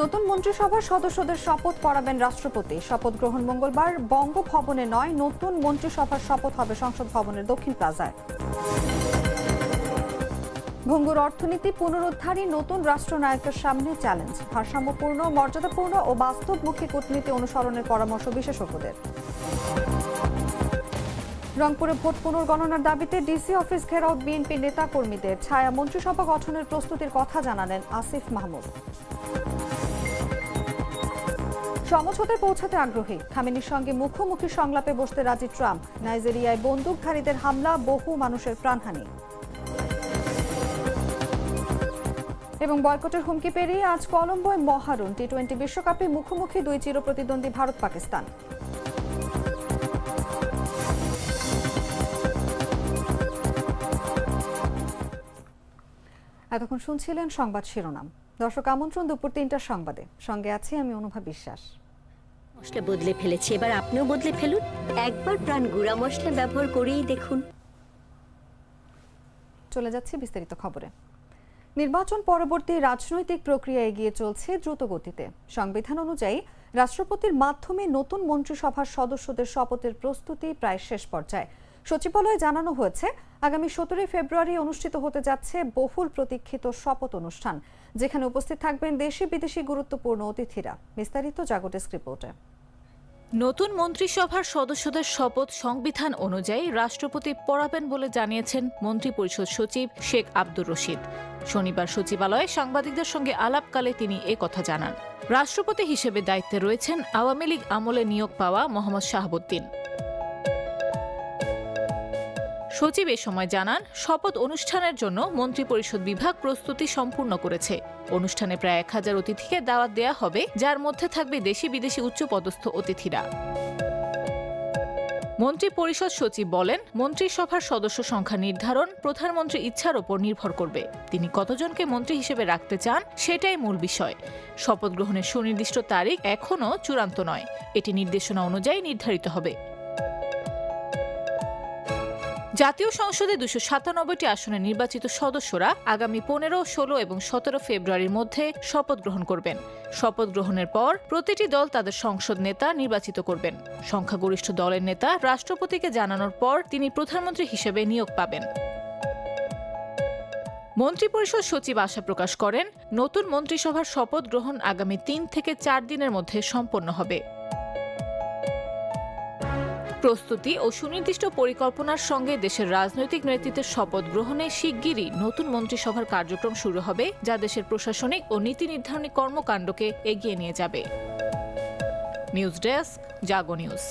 নতুন মন্ত্রিসভার সদস্যদের শপথ পড়াবেন রাষ্ট্রপতি। শপথ গ্রহণ মঙ্গলবার বঙ্গভবনে নয়, নতুন মন্ত্রিসভার শপথ হবে সংসদ ভবনের দক্ষিণ প্লাজায়। ভঙ্গুর অর্থনীতি পুনরুদ্ধারই নতুন রাষ্ট্রনায়কের সামনে চ্যালেঞ্জ। ভারসাম্যপূর্ণ, মর্যাদাপূর্ণ ও বাস্তবমুখী কূটনীতি অনুসরণের পরামর্শ বিশেষজ্ঞদের। রংপুরে ভোট পুনর্গণনার দাবিতে ডিসি অফিস ঘেরাও বিএনপি নেতা কর্মীদের। ছায়া মন্ত্রিসভা গঠনের প্রস্তুতির কথা জানালেন আসিফ মাহমুদ। সমঝোতে পৌঁছাতে আগ্রহী, খামেনির সঙ্গে মুখোমুখি সংলাপে বসতে রাজি ট্রাম্প। নাইজেরিয়ায় বন্দুকধারীদের হামলা, বহু মানুষের প্রাণহানি। এবং বয়কটের হুমকি পেরিয়ে আজ কলম্বোয় মহারণ। টি-20 বিশ্বকাপে মুখোমুখি দুই চিরপ্রতিদ্বন্দ্বী ভারত পাকিস্তান। এতক্ষণ শুনছিলেন সংবাদ শিরোনাম। দর্শক, আমন্ত্রণ দুপুর 3টার সংবাদে। সঙ্গে আছি আমি অনুভা বিশ্বাস। মশলা বদলে ফেলেছি, এবার আপনিও বদলে ফেলুন। একবার প্রাণ গুঁড়া মশলা ব্যবহার করেই দেখুন। চলে যাচ্ছে বিস্তারিত খবরে। নির্বাচন পরবর্তী রাজনৈতিক প্রক্রিয়া এগিয়ে চলছে দ্রুত গতিতে। সংবিধান অনুযায়ী রাষ্ট্রপতির মাধ্যমে নতুন মন্ত্রিসভার সদস্যদের শপথের প্রস্তুতি প্রায় শেষ পর্যায়ে। সচিবালয়ে জানানো হয়েছে, আগামী 17 ফেব্রুয়ারি অনুষ্ঠিত হতে যাচ্ছে বহুল প্রতীক্ষিত শপথ অনুষ্ঠান, যেখানে উপস্থিত থাকবেন দেশি বিদেশি গুরুত্বপূর্ণ অতিথিরা। বিস্তারিত জাগো ডেস্ক রিপোর্টে। নতুন মন্ত্রিসভার সদস্যদের শপথ সংবিধান অনুযায়ী রাষ্ট্রপতি পড়াবেন বলে জানিয়েছেন মন্ত্রিপরিষদ সচিব শেখ আব্দুর রশিদ। শনিবার সচিবালয়ে সাংবাদিকদের সঙ্গে আলাপকালে তিনি কথা জানান। রাষ্ট্রপতি হিসেবে দায়িত্বে রয়েছেন আওয়ামী লীগ আমলে নিয়োগ পাওয়া মোহাম্মদ শাহাবুদ্দিন। সচিব এ সময় জানান, শপথ অনুষ্ঠানের জন্য মন্ত্রিপরিষদ বিভাগ প্রস্তুতি সম্পূর্ণ করেছে। অনুষ্ঠানে প্রায় 1000 অতিথিকে দাওয়াত দেয়া হবে, যার মধ্যে থাকবে দেশি বিদেশি উচ্চপদস্থ অতিথিরা। মন্ত্রিপরিষদ সচিব বলেন, মন্ত্রিসভার সদস্য সংখ্যা নির্ধারণ প্রধানমন্ত্রীর ইচ্ছার ওপর নির্ভর করবে। তিনি কতজনকে মন্ত্রী হিসেবে রাখতে চান সেটাই মূল বিষয়। শপথ গ্রহণের সুনির্দিষ্ট তারিখ এখনও চূড়ান্ত নয়, এটি নির্দেশনা অনুযায়ী নির্ধারিত হবে। জাতীয় সংসদে 297টি আসনে নির্বাচিত সদস্যরা আগামী 15, 16 এবং 17 ফেব্রুয়ারির মধ্যে শপথ গ্রহণ করবেন। শপথ গ্রহণের পর প্রতিটি দল তাদের সংসদ নেতা নির্বাচিত করবেন। সংখ্যাগরিষ্ঠ দলের নেতা রাষ্ট্রপতিকে জানানোর পর তিনি প্রধানমন্ত্রী হিসেবে নিয়োগ পাবেন। মন্ত্রিপরিষদ সচিব আশা প্রকাশ করেন, নতুন মন্ত্রিসভার শপথ গ্রহণ আগামী 3 থেকে 4 দিনের মধ্যে সম্পন্ন হবে। প্রস্তুতি ও সুনির্দিষ্ট পরিকল্পনার সঙ্গে দেশের রাজনৈতিক নেতৃত্বের শপথ গ্রহণে শিগগিরই নতুন মন্ত্রিসভার কার্যক্রম শুরু হবে, যা দেশের প্রশাসনিক ও নীতি নির্ধারণী কর্মকাণ্ডকে এগিয়ে নিয়ে যাবে। নিউজ ডেস্ক, জাগো নিউজ।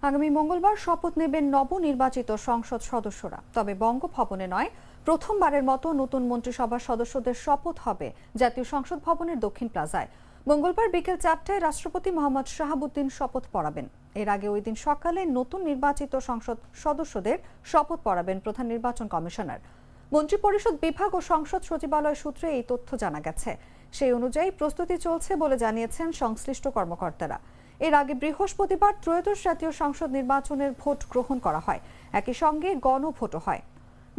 আগামী মঙ্গলবার শপথ নেবেন নবনির্বাচিত সংসদ সদস্যরা। তবে বঙ্গভবনে নয়, প্রথমবারের মতো নতুন মন্ত্রিসভার সদস্যদের শপথ হবে জাতীয় সংসদ ভবনের দক্ষিণ প্লাজায়। মঙ্গলবার বিকেল 4টায় রাষ্ট্রপতি মোহাম্মদ শাহাবুদ্দিন শপথ পড়াবেন। এর আগে ওই দিন সকালে নতুন নির্বাচিত সংসদ সদস্যদের শপথ পড়াবেন প্রধান নির্বাচন কমিশনার। মন্ত্রিপরিষদ বিভাগ ও সংসদ সচিবালয় সূত্রে এই তথ্য জানা গেছে। সেই অনুযায়ী প্রস্তুতি চলছে বলে জানিয়েছেন সংশ্লিষ্ট কর্মকর্তারা। এর আগে বৃহস্পতিবার ত্রয়োদশ জাতীয় সংসদ নির্বাচনের ভোট গ্রহণ করা হয়। একই সঙ্গে গণভোটও হয়।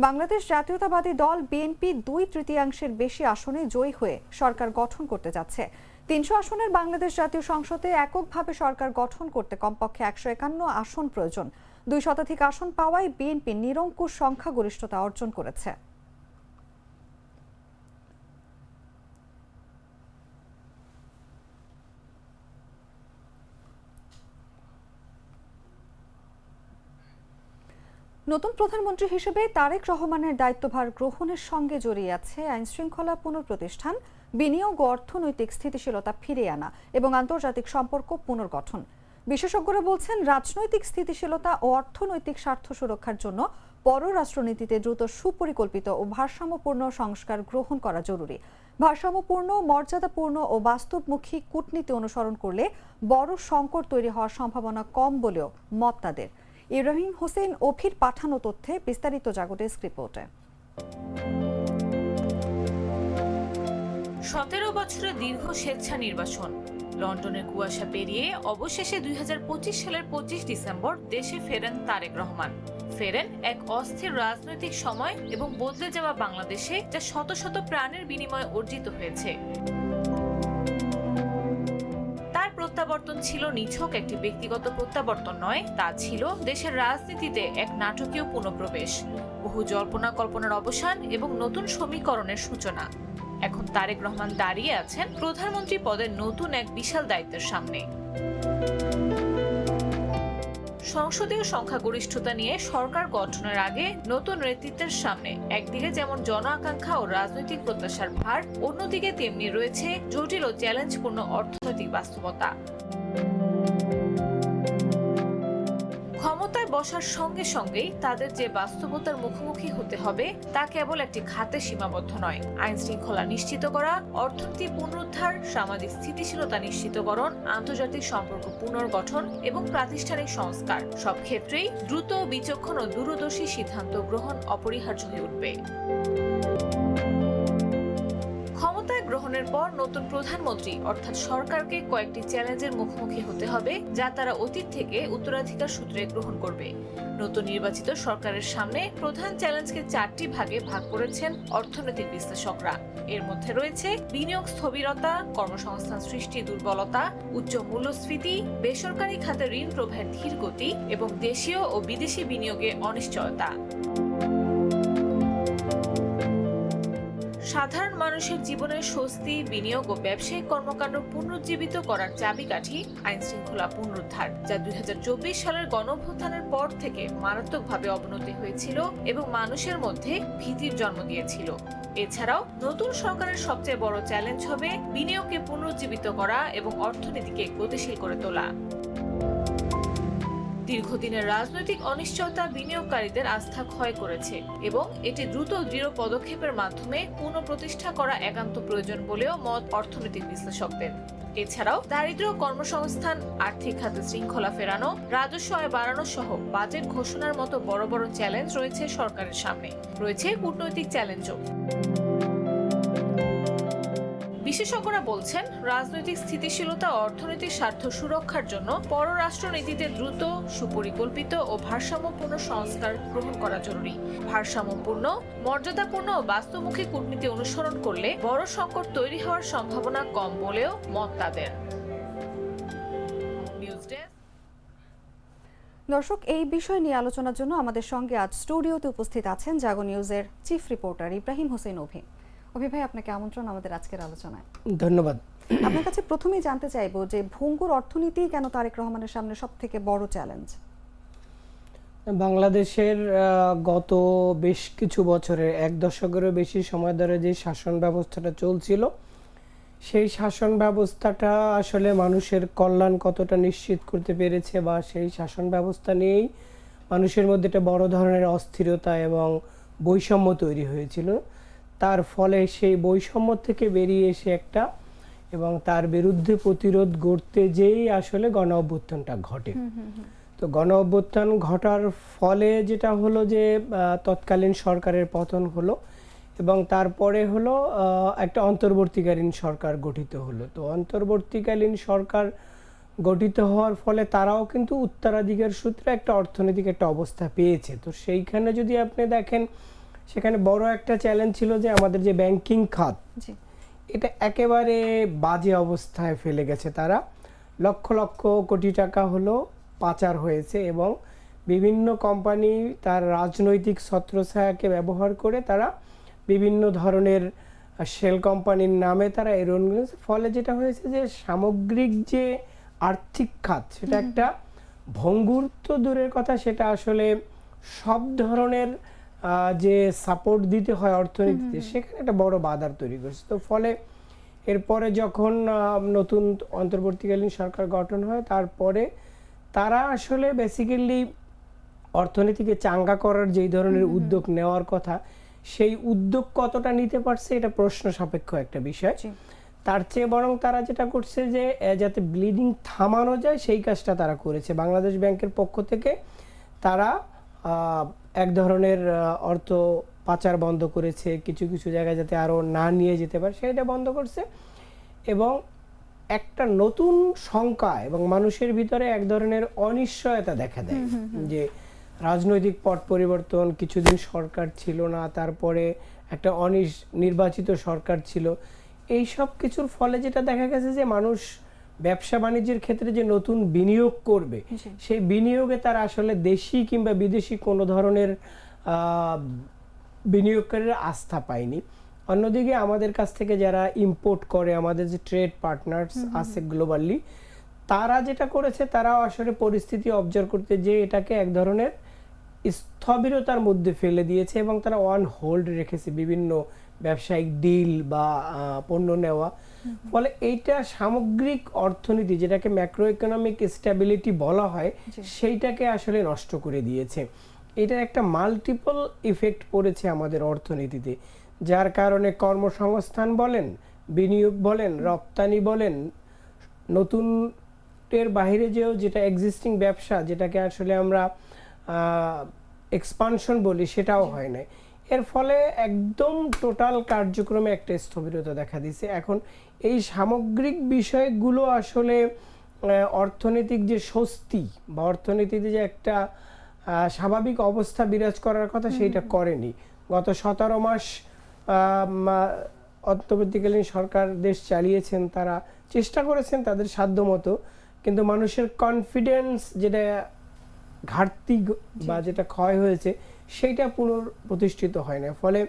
বাংলাদেশ জাতীয়তাবাদী দল বিএনপি 2/3 বেশি আসনে জয়ী হয়ে সরকার গঠন করতে যাচ্ছে। 300 আসনের বাংলাদেশ জাতীয় সংসদে এককভাবে সরকার গঠন করতে কমপক্ষে 151 আসন প্রয়োজন। 2 শতাধিক আসন পাওয়ায় বিএনপি নিরঙ্কুশ সংখ্যাগরিষ্ঠতা অর্জন করেছে। নতুন প্রধানমন্ত্রী হিসেবে তারেক রহমানের দায়িত্বভার গ্রহণের সঙ্গে জড়িয়ে আছে আইনশৃঙ্খলা পুনঃপ্রতিষ্ঠান, বিনিয়োগ ও অর্থনৈতিক স্থিতিশীলতা ফিরিয়ে আনা এবং আন্তর্জাতিক সম্পর্ক পুনর্গঠন। বিশেষজ্ঞরা বলছেন, রাজনৈতিক স্থিতিশীলতা ও অর্থনৈতিক স্বার্থ সুরক্ষার জন্য পররাষ্ট্রনীতিতে দ্রুত সুপরিকল্পিত ও ভারসাম্যপূর্ণ সংস্কার গ্রহণ করা জরুরি। ভারসাম্যপূর্ণ, মর্যাদাপূর্ণ ও বাস্তবমুখী কূটনীতি অনুসরণ করলে বড় সংকট তৈরি হওয়ার সম্ভাবনা কম বলেও মত তাদের। ইব্রাহিম হোসেন অফির পাঠানো তথ্যে বিস্তারিত জাগো ডেস্ক রিপোর্টে। 17 বছরের দীর্ঘ স্বেচ্ছা নির্বাসন, লন্ডনের কুয়াশা পেরিয়ে অবশেষে 2025 সালের 25 ডিসেম্বর দেশে ফেরেন তারেক রহমান। ফেরেন এক অস্থির রাজনৈতিক সময় এবং বদলে যাওয়া বাংলাদেশে, যা শত শত প্রাণের বিনিময়ে অর্জিত হয়েছে। তার প্রত্যাবর্তন ছিল নিছক একটি ব্যক্তিগত প্রত্যাবর্তন নয়, তা ছিল দেশের রাজনীতিতে এক নাটকীয় পুনঃপ্রবেশ, বহু জল্পনা কল্পনার অবসান এবং নতুন সমীকরণের সূচনা। এখন তারেক রহমান দাঁড়িয়ে আছেন প্রধানমন্ত্রী পদের নতুন এক বিশাল দায়িত্বের সামনে। সংসদীয় সংখ্যাগরিষ্ঠতা নিয়ে সরকার গঠনের আগে নতুন নেতৃত্বের সামনে একদিকে যেমন জন আকাঙ্ক্ষা ও রাজনৈতিক প্রত্যাশার ভার, অন্যদিকে তেমনি রয়েছে জটিল ও চ্যালেঞ্জপূর্ণ অর্থনৈতিক বাস্তবতা। ক্ষমতায় বসার সঙ্গে সঙ্গেই তাদের যে বাস্তবতার মুখোমুখি হতে হবে তা কেবল একটি খাতে সীমাবদ্ধ নয়। আইন শৃঙ্খলা নিশ্চিত করা, অর্থনীতি পুনরুদ্ধার, সামাজিক স্থিতিশীলতা নিশ্চিতকরণ, আন্তর্জাতিক সম্পর্ক পুনর্গঠন এবং প্রাতিষ্ঠানিক সংস্কার, সব ক্ষেত্রেই দ্রুত, বিচক্ষণ ও দূরদর্শী সিদ্ধান্ত গ্রহণ অপরিহার্য হয়ে উঠবে। ক্ষমতায় গ্রহণের পর নতুন প্রধানমন্ত্রী অর্থাৎ সরকারকে কয়েকটি চ্যালেঞ্জের মুখোমুখি হতে হবে, যা তারা অতীত থেকে উত্তরাধিকার সূত্রে গ্রহণ করবে। নতুন নির্বাচিত সরকারের সামনে প্রধান চ্যালেঞ্জকে 4টি ভাগে ভাগ করেছেন অর্থনৈতিক বিশ্লেষকরা। এর মধ্যে রয়েছে বিনিয়োগ স্থবিরতা, কর্মসংস্থান সৃষ্টি দুর্বলতা, উচ্চ মূল্যস্ফীতি, বেসরকারি খাতে ঋণ প্রবাহের ধীর গতি এবং দেশীয় ও বিদেশি বিনিয়োগে অনিশ্চয়তা। সাধারণ মানুষের জীবনের স্বস্তি, বিনিয়োগ ও ব্যবসায়িক কর্মকাণ্ড পুনরুজ্জীবিত করার চাবিকাঠি আইন শৃঙ্খলা পুনরুদ্ধার, যা 2024 সালের গণঅভ্যুত্থানের পর থেকে মারাত্মকভাবে অবনতি হয়েছিল এবং মানুষের মধ্যে ভীতির জন্ম দিয়েছিল। এছাড়াও নতুন সরকারের সবচেয়ে বড় চ্যালেঞ্জ হবে বিনিয়োগকে পুনরুজ্জীবিত করা এবং অর্থনীতিকে গতিশীল করে তোলা। দীর্ঘদিনের রাজনৈতিক অনিশ্চয়তা বিনিয়োগকারীদের আস্থা ক্ষয় করেছে এবং এটি দ্রুত ও দৃঢ় পদক্ষেপের মাধ্যমে পুনঃপ্রতিষ্ঠা করা একান্ত প্রয়োজন বলেও মত অর্থনৈতিক বিশ্লেষকদের। এছাড়াও দারিদ্র্য, কর্মসংস্থান, আর্থিক খাতে শৃঙ্খলা ফেরানো, রাজস্ব আয় বাড়ানো সহ বাজেট ঘোষণার মতো বড় বড় চ্যালেঞ্জ রয়েছে সরকারের সামনে। রয়েছে কূটনৈতিক চ্যালেঞ্জও। বিশেষজ্ঞরা বলছেন, রাজনৈতিক স্থিতিশীলতা ও অর্থনৈতিক স্বার্থ সুরক্ষার জন্য পররাষ্ট্রনীতিতে দ্রুত, সুপরিকল্পিত ও ভারসাম্যপূর্ণ সংস্কার গ্রহণ করা জরুরি। ভারসাম্যপূর্ণ, মর্যাদাপূর্ণ ও বাস্তবমুখী কূটনীতি অনুসরণ করলে বড় সংকট তৈরি হওয়ার সম্ভাবনা কম বলেও মত তাদের। দর্শক, এই বিষয় নিয়ে আলোচনার জন্য আমাদের সঙ্গে আজ স্টুডিওতে উপস্থিত আছেন জাগো নিউজের চিফ রিপোর্টার ইব্রাহিম হোসেন অভি। অভি ভাই, আপনাকে আমন্ত্রণ আমাদের আজকের আলোচনায়। ধন্যবাদ। আপনার কাছে প্রথমেই জানতে চাইবো যে ভঙ্গুর অর্থনীতি কেন তারেক রহমানের সামনে সবথেকে বড় চ্যালেঞ্জ? বাংলাদেশের গত বেশ কিছু বছরের 1 দশকেরও বেশি সময় ধরে যে শাসন ব্যবস্থাটা চলছিল, সেই শাসন ব্যবস্থাটা আসলে মানুষের কল্যাণ কতটা নিশ্চিত করতে পেরেছে বা সেই শাসন ব্যবস্থা নিয়েই মানুষের মধ্যে একটা বড় ধরনের অস্থিরতা এবং বৈষম্য তৈরি হয়েছিল। তার ফলে সেই বৈষম্য থেকে বেরিয়ে এসে একটা এবং তার বিরুদ্ধে প্রতিরোধ গড়তে যেই আসলে গণ অভ্যুত্থানটা ঘটে। তো গণ অভ্যুত্থান ঘটার ফলে যেটা হলো যে তৎকালীন সরকারের পতন হলো এবং তারপরে হলো একটা অন্তর্বর্তীকালীন সরকার গঠিত হলো। তো অন্তর্বর্তীকালীন সরকার গঠিত হওয়ার ফলে তারাও কিন্তু উত্তরাধিকার সূত্রে একটা অর্থনৈতিক একটা অবস্থা পেয়েছে। তো সেইখানে যদি আপনি দেখেন, সেখানে বড় একটা চ্যালেঞ্জ ছিল যে আমাদের যে ব্যাংকিং খাত, এটা একেবারে বাজে অবস্থায় ফেলে গেছে। তারা লক্ষ লক্ষ কোটি টাকা হলো পাচার হয়েছে এবং বিভিন্ন কোম্পানি তার রাজনৈতিক ছত্রছায়াকে ব্যবহার করে তারা বিভিন্ন ধরনের শেল কোম্পানির নামে তারা এরোন করেছে। ফলে যেটা হয়েছে যে সামগ্রিক যে আর্থিক খাত, সেটা একটা ভঙ্গুর তো দূরের কথা, সেটা আসলে সব ধরনের যে সাপোর্ট দিতে হয় অর্থনীতিতে, সেখানে একটা বড় বাধার তৈরি করছে। তো ফলে এরপরে যখন নতুন অন্তর্বর্তীকালীন সরকার গঠন হয়, তারপরে তারা আসলে বেসিক্যালি অর্থনীতিকে চাঙ্গা করার যেই ধরনের উদ্যোগ নেওয়ার কথা, সেই উদ্যোগ কতটা নিতে পারছে এটা প্রশ্ন সাপেক্ষ একটা বিষয়। তার চেয়ে বরং তারা যেটা করছে যে যাতে ব্লিডিং থামানো যায় সেই কাজটা তারা করেছে। বাংলাদেশ ব্যাংকের পক্ষ থেকে তারা এক ধরনের অর্থ পাচার বন্ধ করেছে, কিছু কিছু জায়গায় যাতে আরও না নিয়ে যেতে পারে সেটা বন্ধ করছে এবং একটা নতুন শঙ্কা এবং মানুষের ভিতরে এক ধরনের অনিশ্চয়তা দেখা দেয় যে রাজনৈতিক পট পরিবর্তন, কিছুদিন সরকার ছিল না, তারপরে একটা নির্বাচিত সরকার ছিল, এই সব কিছুর ফলে যেটা দেখা গেছে যে মানুষ ব্যবসা বাণিজ্যের ক্ষেত্রে যে নতুন বিনিয়োগ করবে, সেই বিনিয়োগে তারা আসলে দেশি কিংবা বিদেশি কোনো ধরনের বিনিয়োগকারীরা আস্থা পায়নি। অন্যদিকে আমাদের কাছ থেকে যারা ইম্পোর্ট করে, আমাদের যে ট্রেড পার্টনার্স আছে গ্লোবালি, তারা যেটা করেছে, তারাও আসলে পরিস্থিতি অবজার্ভ করতে যে এটাকে এক ধরনের স্থবিরতার মধ্যে ফেলে দিয়েছে এবং তারা অন হোল্ড রেখেছে বিভিন্ন ব্যবসায়িক ডিল বা পণ্য নেওয়া। ফলে এইটা সামগ্রিক অর্থনীতি, যেটাকে ম্যাক্রো ইকোনমিক স্ট্যাবিলিটি বলা হয়, সেইটাকে আসলে নষ্ট করে দিয়েছে। এটার একটা মাল্টিপল ইফেক্ট পড়েছে আমাদের অর্থনীতিতে, যার কারণে কর্মসংস্থান বলেন, বিনিয়োগ বলেন, রপ্তানি বলেন, নতুন এর বাইরে যেটা এক্সিস্টিং ব্যবসা, যেটাকে আসলে আমরা এক্সপানশন বলি, সেটাও হয় না। এর ফলে একদম টোটাল কার্যক্রমে একটা স্থবিরতা দেখা দিয়েছে। এখন এই সামগ্রিক বিষয়গুলো আসলে অর্থনৈতিক যে স্বস্তি বা অর্থনীতিতে যে একটা স্বাভাবিক অবস্থা বিরাজ করার কথা, সেইটা করেনি। গত 17 মাস অন্তর্বর্তীকালীন সরকার দেশ চালিয়েছেন, তারা চেষ্টা করেছেন তাদের সাধ্যমতো, কিন্তু মানুষের কনফিডেন্স যেটা ঘাটতি বা যেটা ক্ষয় হয়েছে, সেইটা পুনঃপ্রতিষ্ঠিত হয় না। ফলে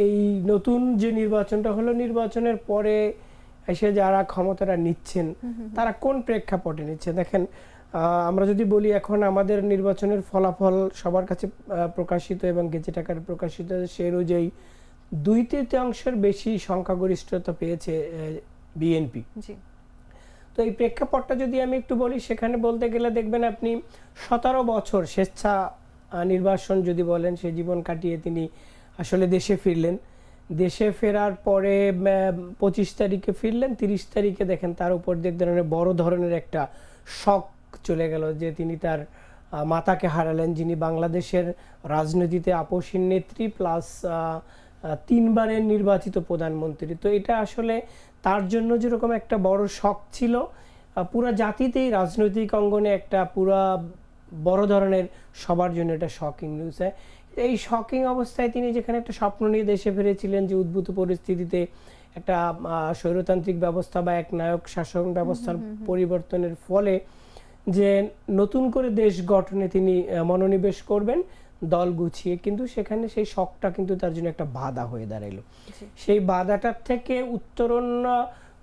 এই নতুন যে নির্বাচনটা হলো, নির্বাচনের পরে এসে যারা ক্ষমতাটা নিচ্ছেন, তারা কোন প্রেক্ষাপটে নিচ্ছে দেখেন। আমরা যদি বলি, এখন আমাদের নির্বাচনের ফলাফল সবার কাছে প্রকাশিত এবং গেজেট আকারে প্রকাশিত, সেই অনুযায়ী 2/3 বেশি সংখ্যাগরিষ্ঠতা পেয়েছে বিএনপি। তো এই প্রেক্ষাপটটা যদি আমি একটু বলি, সেখানে বলতে গেলে দেখবেন আপনি 17 বছর স্বেচ্ছা নির্বাসন যদি বলেন, সে জীবন কাটিয়ে তিনি আসলে দেশে ফিরলেন। দেশে ফেরার পরে 25 তারিখে ফিরলেন, 30 তারিখে দেখেন তার উপর এক ধরনের বড় ধরনের একটা শক চলে গেল, যে তিনি তার মাতাকে হারালেন, যিনি বাংলাদেশের রাজনীতিতে আপসীন নেত্রী প্লাস 3 বারের নির্বাচিত প্রধানমন্ত্রী। তো এটা আসলে তার জন্য যেরকম একটা বড় শক ছিল, পুরা জাতিতেই রাজনৈতিক অঙ্গনে একটা পুরা বড় ধরনের সবার জন্য এটা শকিং নিউজ। এই শকিং অবস্থায় তিনি যেখানে একটা স্বপ্ন নিয়ে দেশে ফিরেছিলেন, যে উদ্ভূত পরিস্থিতিতে একটা স্বৈরতান্ত্রিক ব্যবস্থা বা এক নায়ক শাসন ব্যবস্থার পরিবর্তনের ফলে যে নতুন করে দেশ গঠনে তিনি মনোনিবেশ করবেন দল গুছিয়ে, কিন্তু সেখানে সেই শকটা কিন্তু তার জন্য একটা বাধা হয়ে দাঁড়াইলো। সেই বাধাটার থেকে উত্তরণ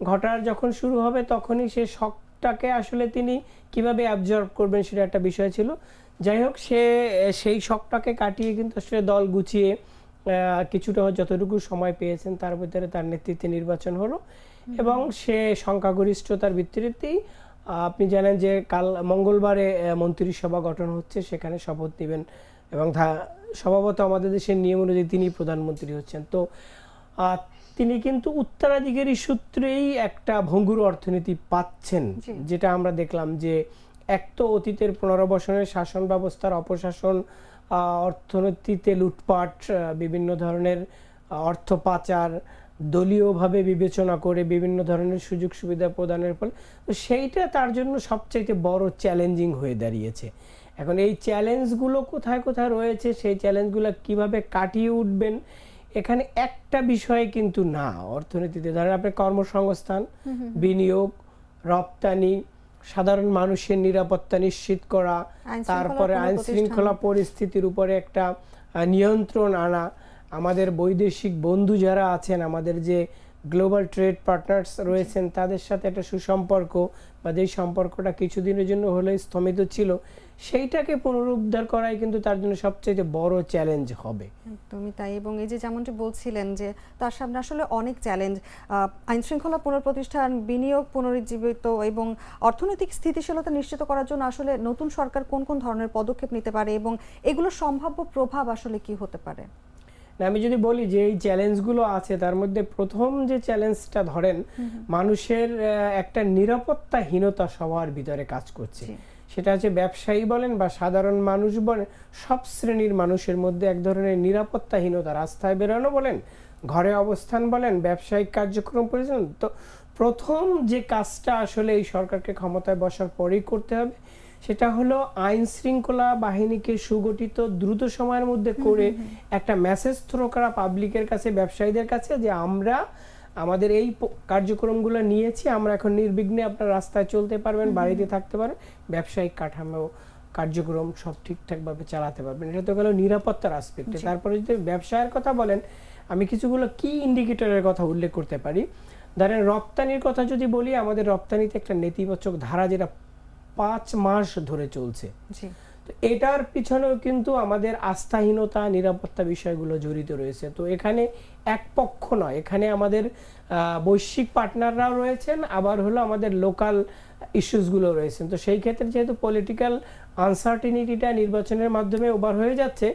ঘটার যখন শুরু হবে, তখনই সেই শকটাকে আসলে তিনি কিভাবে অ্যাবজর্ব করবেন, সেটা একটা বিষয় ছিল। যাই হোক, সেই শকটাকে কাটিয়ে কিন্তু আসলে দল গুছিয়ে কিছুটা যতটুকু সময় পেয়েছেন, তার ভিতরে তার নেতৃত্বে নির্বাচন হলো এবং সে সংখ্যাগরিষ্ঠতার ভিত্তিতেই, আপনি জানেন যে কাল মঙ্গলবারে মন্ত্রিসভা গঠন হচ্ছে, সেখানে শপথ নেবেন এবং স্বভাবত আমাদের দেশের নিয়ম অনুযায়ী তিনি প্রধানমন্ত্রী হচ্ছেন। তো তিনি কিন্তু উত্তরাধিকারী সূত্রেই একটা ভঙ্গুর অর্থনীতি পাচ্ছেন, যেটা আমরা দেখলাম যে এক তো অতীতের 15 বছরের শাসন ব্যবস্থার অপশাসন, অর্থনীতিতে লুটপাট, বিভিন্ন ধরনের অর্থ পাচার, দলীয়ভাবে বিবেচনা করে বিভিন্ন ধরনের সুযোগ সুবিধা প্রদানের ফলে, তো সেইটা তার জন্য সবচাইতে বড় চ্যালেঞ্জিং হয়ে দাঁড়িয়েছে। এখন এই চ্যালেঞ্জগুলো কোথায় কোথায় রয়েছে, সেই চ্যালেঞ্জগুলো কিভাবে কাটিয়ে উঠবেন, এখানে একটা বিষয় কিন্তু না। অর্থনীতিতে ধরেন আপনি কর্মসংস্থান, বিনিয়োগ, রপ্তানি, সাধারণ মানুষের নিরাপত্তা নিশ্চিত করা, তারপরে আইন শৃঙ্খলা পরিস্থিতির উপরে একটা নিয়ন্ত্রণ আনা, আমাদের বৈদেশিক বন্ধু যারা আছেন, আমাদের যে গ্লোবাল ট্রেড পার্টনার্স রয়েছেন, তাদের সাথে একটা সুসম্পর্ক বা যেই সম্পর্কটা কিছুদিনের জন্য হলে স্থমিত ছিল, সেইটাকে পুনরুদ্ধার করাই কিন্তু তার জন্য সবচেয়ে বড় চ্যালেঞ্জ হবে। একদমই তাই। এবং এই যে যেমনটি বলছিলেন যে তার সামনে আসলে অনেক চ্যালেঞ্জ, আইন শৃঙ্খলা পুনঃপ্রতিষ্ঠান, বিনিয়োগ পুনরুজ্জীবিত এবং অর্থনৈতিক স্থিতিশীলতা নিশ্চিত করার জন্য আসলে নতুন সরকার কোন কোন ধরনের পদক্ষেপ নিতে পারে এবং এগুলোর সম্ভাব্য প্রভাব আসলে কি হতে পারে? আমি যদি বলি যে এই চ্যালেঞ্জগুলো আছে, তার মধ্যে প্রথম যে চ্যালেঞ্জটা ধরেন, মানুষের একটা নিরাপত্তাহীনতা সবার ভিতরে কাজ করছে। সেটা হচ্ছে ব্যবসায়ী বলেন বা সাধারণ মানুষ বলেন, সব শ্রেণীর মানুষের মধ্যে এক ধরনের নিরাপত্তাহীনতা, রাস্তায় বেরোনো বলেন, ঘরে অবস্থান বলেন, ব্যবসায়িক কার্যক্রম পরিচালনা, তো প্রথম যে কাজটা আসলে এই সরকারকে ক্ষমতায় বসার পরেই করতে হবে সেটা হলো আইন শৃঙ্খলা বাহিনীকে সুগঠিত দ্রুত সময়ের মধ্যে করে একটা মেসেজ থ্রো করা পাবলিকের কাছে, ব্যবসায়ীদের কাছে, যে আমরা আমাদের এই কার্যক্রমগুলো নিয়েছি, আমরা এখন নির্বিঘ্নে আপনার রাস্তায় চলতে পারবেন, বাড়িতে থাকতে পারবেন, ব্যবসায়িক কাঠামো কার্যক্রম সব ঠিকঠাকভাবে চালাতে পারবেন। এটা তো গেল নিরাপত্তার আসপেক্টে। তারপরে যদি ব্যবসায়ের কথা বলেন, আমি কিছুগুলো কি ইন্ডিকেটরের কথা উল্লেখ করতে পারি। ধরেন রপ্তানির কথা যদি বলি, আমাদের রপ্তানিতে একটা নেতিবাচক ধারা যেটা 5 মাস ধরে চলছে, তো এটার পিছনেও কিন্তু আমাদের আস্থাহীনতা, নিরাপত্তা বিষয়গুলো জড়িত রয়েছে। তো এখানে এক পক্ষ নয়, এখানে আমাদের বৈশ্বিক পার্টনাররাও রয়েছেন, আবার হলো আমাদের লোকাল ইস্যুসগুলো রয়েছেন। তো সেই ক্ষেত্রে যেহেতু পলিটিক্যাল আনসার্টিনিটিটা নির্বাচনের মাধ্যমে ওভার হয়ে যাচ্ছে,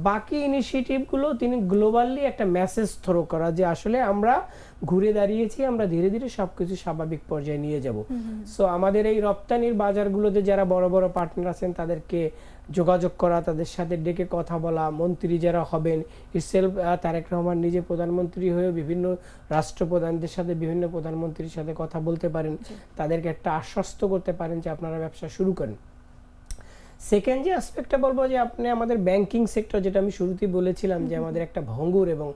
বাকি ইনিশিয়েটিভগুলো তিনি গ্লোবালি একটা মেসেজ থ্রো করা যে আসলে আমরা ঘুরে দাঁড়িয়েছি, আমরা ধীরে ধীরে সবকিছু স্বাভাবিক পর্যায়ে নিয়ে যাব। সো আমাদের এই রপ্তানির বাজারগুলোতে যারা বড় বড় পার্টনার আছেন তাদেরকে যোগাযোগ করা, তাদের সাথে ডেকে কথা বলা, মন্ত্রী যারা হবেন, ইসেলফ তারেক রহমান নিজে প্রধানমন্ত্রী হয়ে বিভিন্ন রাষ্ট্রপ্রধানদের সাথে, বিভিন্ন প্রধানমন্ত্রীর সাথে কথা বলতে পারেন, তাদেরকে একটা আশ্বস্ত করতে পারেন যে আপনারা ব্যবসা শুরু করেন। সেকেন্ড যে অ্যাসপেক্টটা বলবো, যে আপনি আমাদের ব্যাংকিং সেক্টর, যেটা আমি শুরুতেই বলেছিলাম যে আমাদের একটা ভঙ্গুর এবং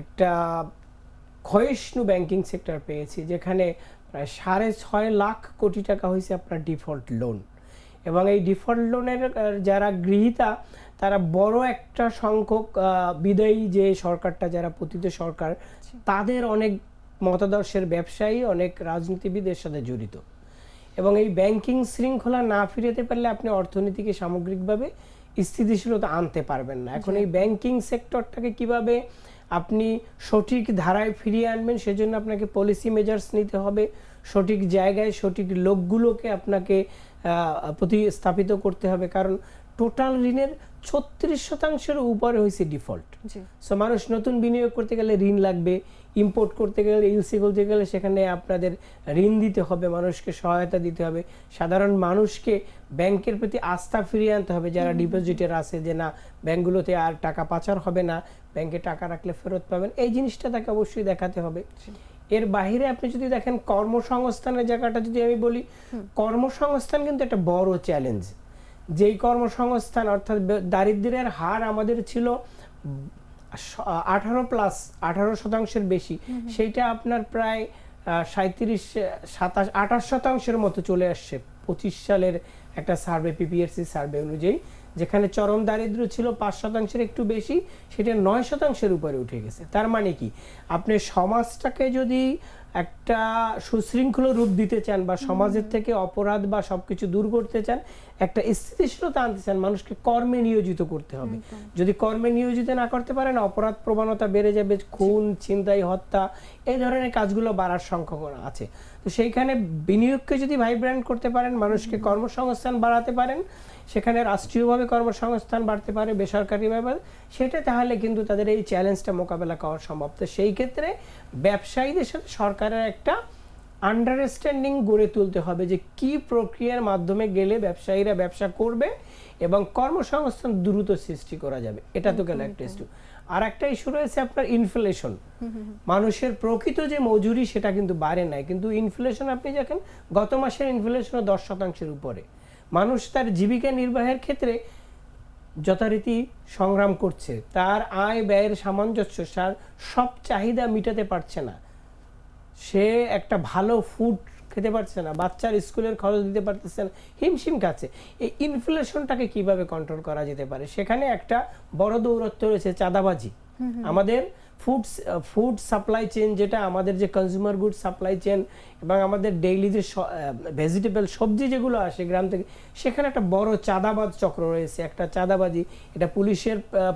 একটা ক্ষয়িষ্ণু ব্যাংকিং সেক্টর পেয়েছি, যেখানে প্রায় 6.5 লাখ কোটি টাকা হয়েছে আপনার ডিফল্ট লোন। এবং এই ডিফল্ট লোনের যারা গৃহীতা, তারা বড় একটা সংখ্যক বিদায়ী যে সরকারটা, যারা পতিত সরকার, তাদের অনেক মতাদর্শের ব্যবসায়ী, অনেক রাজনীতিবিদের সাথে জড়িত। এবং এই ব্যাংকিং শৃঙ্খলা না ফিরাতে পারলে আপনি অর্থনীতিকে সামগ্রিকভাবে স্থিতিশীলতা আনতে পারবেন না। এখন এই ব্যাংকিং সেক্টরটাকে কিভাবে আপনি সঠিক ধারায় ফিরিয়ে আনবেন, সেজন্য আপনাকে পলিসি মেজার্স নিতে হবে, সঠিক জায়গায় সঠিক লোকগুলোকে আপনাকে প্রতিস্থাপিত করতে হবে। কারণ টোটাল ঋণের 36% উপরে হয়েছে ডিফল্ট। সো মানুষ নতুন বিনিয়োগ করতে গেলে ঋণ লাগবে, ইম্পোর্ট করতে গেলে, ইলসি করতে গেলে সেখানে আপনাদের ঋণ দিতে হবে, মানুষকে সহায়তা দিতে হবে, সাধারণ মানুষকে ব্যাংকের প্রতি আস্থা ফিরিয়ে আনতে হবে যারা ডিপোজিটের আছে, যে না ব্যাংকগুলোতে আর টাকা পাচার হবে না, ব্যাংকে টাকা রাখলে ফেরত পাবেন, এই জিনিসটা তাকে অবশ্যই দেখাতে হবে। এর বাইরে আপনি যদি দেখেন কর্মসংস্থানের জায়গাটা যদি আমি বলি, কর্মসংস্থান কিন্তু একটা বড় চ্যালেঞ্জ। যেই কর্মসংস্থান অর্থাৎ দারিদ্র্যের হার আমাদের ছিল 18% বেশি, সেইটা আপনার প্রায় 27-28% মতো চলে আসছে 25 সালের একটা সার্ভে, পিপিএসসি সার্ভে অনুযায়ী, যেখানে চরম দারিদ্র্য ছিল 5% একটু বেশি, সেটা 9% উপরে উঠে গেছে। তার মানে কি, আপনি সমাজটাকে যদি একটা সুশৃঙ্খল রূপ দিতে চান, বা সমাজের থেকে অপরাধ বা সবকিছু দূর করতে চান, একটা স্থিতিশীলতা আনতে চান, মানুষকে কর্মে নিয়োজিত করতে হবে। যদি কর্মে নিয়োজিত না করতে পারেন, অপরাধ প্রবণতা বেড়ে যাবে, খুন, ছিনতাই, হত্যা, এই ধরনের কাজগুলো বাড়ার সম্ভাবনা আছে। তো সেইখানে বিনিয়োগকে যদি ভাইব্রেন্ট করতে পারেন, মানুষকে কর্মসংস্থান বাড়াতে পারেন, সেখানে রাষ্ট্রীয়ভাবে কর্মসংস্থান বাড়তে পারে, বেসরকারিভাবে, সেটা তাহলে কিন্তু তাদের এই চ্যালেঞ্জটা মোকাবেলা করা সম্ভব। তো সেই ক্ষেত্রে ব্যবসায়ীদের সাথে সরকারের একটা আন্ডারস্ট্যান্ডিং গড়ে তুলতে হবে যে কি প্রক্রিয়ার মাধ্যমে গেলে ব্যবসায়ীরা ব্যবসা করবে এবং কর্মসংস্থান দ্রুত সৃষ্টি করা যাবে। এটা তো গেল একটা ইস্যু। আর একটা ইস্যু রয়েছে আপনার ইনফ্লেশন। মানুষের প্রকৃত যে মজুরি সেটা কিন্তু বাড়ে নাই, কিন্তু ইনফ্লেশন আপনি দেখেন গত মাসের ইনফ্লেশন 10% উপরে। মানুষ তার জীবিকা নির্বাহের ক্ষেত্রে যথারীতি সংগ্রাম করছে, তার আয় ব্যয়ের সামঞ্জস্য, সব চাহিদা মিটাতে পারছে না, সে একটা ভালো ফুড খেতে পারছে না, বাচ্চার স্কুলের খরচ দিতে পারতেছে না, হিমশিম খাচ্ছে। এই ইনফ্লেশনটাকে কিভাবে কন্ট্রোল করা যেতে পারে, সেখানে একটা বড় দৌরত্ব রয়েছে চাঁদাবাজি। আমাদের ফুড সাপ্লাই চেন, যেটা আমাদের যে কনজিউমার গুড সাপ্লাই চেন এবং আমাদের ডেইলি যে ভেজিটেবল সবজি যেগুলো আসে গ্রাম থেকে, সেখানে একটা বড় চাঁদাবাজ চক্র রয়েছে, একটা চাঁদাবাজি। এটা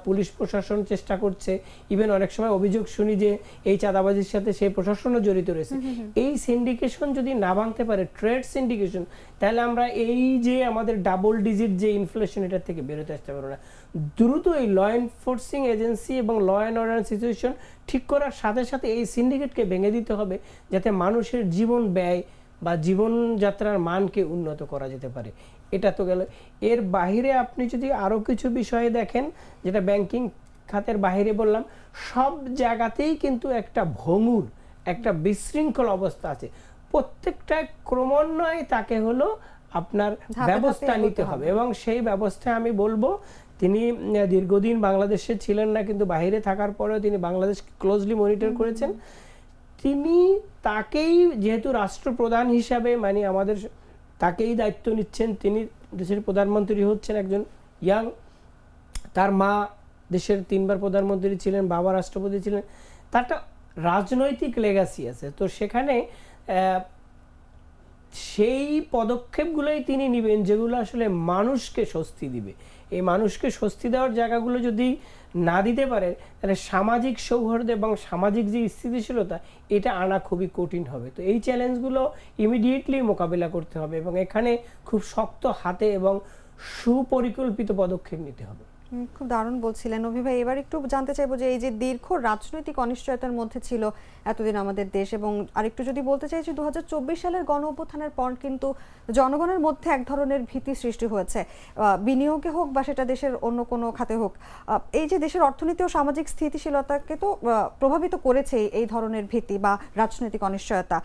পুলিশ প্রশাসন চেষ্টা করছে, ইভেন অনেক সময় অভিযোগ শুনি যে এই চাঁদাবাজির সাথে সেই প্রশাসনও জড়িত রয়েছে। এই সিন্ডিকেশন যদি না ভাঙতে পারে, ট্রেড সিন্ডিকেশন, তাহলে আমরা এই যে আমাদের ডাবল ডিজিট যে ইনফ্লেশন, এটার থেকে বেরোতে আসতে পারবো না। দ্রুত এই ল এনফোর্সিং এজেন্সি এবং ল অ্যান্ড অর্ডার সিচুয়েশন ঠিক করার সাথে সাথে এই সিন্ডিকেটকে ভেঙে দিতে হবে, যাতে মানুষের জীবন ব্যয় বা জীবনযাত্রার মানকে উন্নত করা যেতে পারে। এটা তো গেল। এর বাইরে আপনি যদি আরও কিছু বিষয়ে দেখেন, যেটা ব্যাংকিং খাতের বাইরে বললাম, সব জায়গাতেই কিন্তু একটা ভঙ্গুর, একটা বিশৃঙ্খল অবস্থা আছে, প্রত্যেকটা ক্রমান্বয়ে তাকে হলো আপনার ধাপে ব্যবস্থা এগোতে নিতে হবে। এবং সেই ব্যবস্থায় আমি বলবো তিনি দীর্ঘদিন বাংলাদেশে ছিলেন না, কিন্তু বাইরে থাকার পরেও তিনি বাংলাদেশ ক্লোজলি মনিটর করেছেন। তিনি তাকেই যেহেতু রাষ্ট্রপ্রধান হিসাবে মানে আমাদের তাকেই দায়িত্ব নিচ্ছেন, তিনি দেশের প্রধানমন্ত্রী হচ্ছেন একজন ইয়াং, তার মা দেশের 3বার প্রধানমন্ত্রী ছিলেন, বাবা রাষ্ট্রপতি ছিলেন, তার একটা রাজনৈতিক লেগাসি আছে। তো সেখানে সেই পদক্ষেপগুলোই তিনি নেবেন যেগুলো আসলে মানুষকে স্বস্তি দিবে। এই মানুষকে স্বস্তি দেওয়ার জায়গাগুলো যদি না দিতে পারে তাহলে সামাজিক সৌহার্দ্য এবং সামাজিক যে স্থিতিশীলতা এটা আনা খুবই কঠিন হবে। তো এই চ্যালেঞ্জগুলো ইমিডিয়েটলি মোকাবিলা করতে হবে এবং এখানে খুব শক্ত হাতে এবং সুপরিকল্পিত পদক্ষেপ নিতে হবে। খুব দারুণ বলছিলেন অভি ভাই। এবার একটু জানতে চাইবো যে এই যে দীর্ঘ রাজনৈতিক অনিশ্চয়তার মধ্যে ছিল এতদিন আমাদের দেশ, এবং আরেকটু যদি বলতে চাই যে 2024 সালের গণ অভ্যুত্থানের পর কিন্তু জনগণের মধ্যে এক ধরনের ভীতি সৃষ্টি হয়েছে, বিনিয়োগে হোক বা সেটা দেশের অন্য কোনো খাতে হোক। এই যে দেশের অর্থনীতি ও সামাজিক স্থিতিশীলতাকে তো প্রভাবিত করেছে এই ধরনের ভীতি বা রাজনৈতিক অনিশ্চয়তা।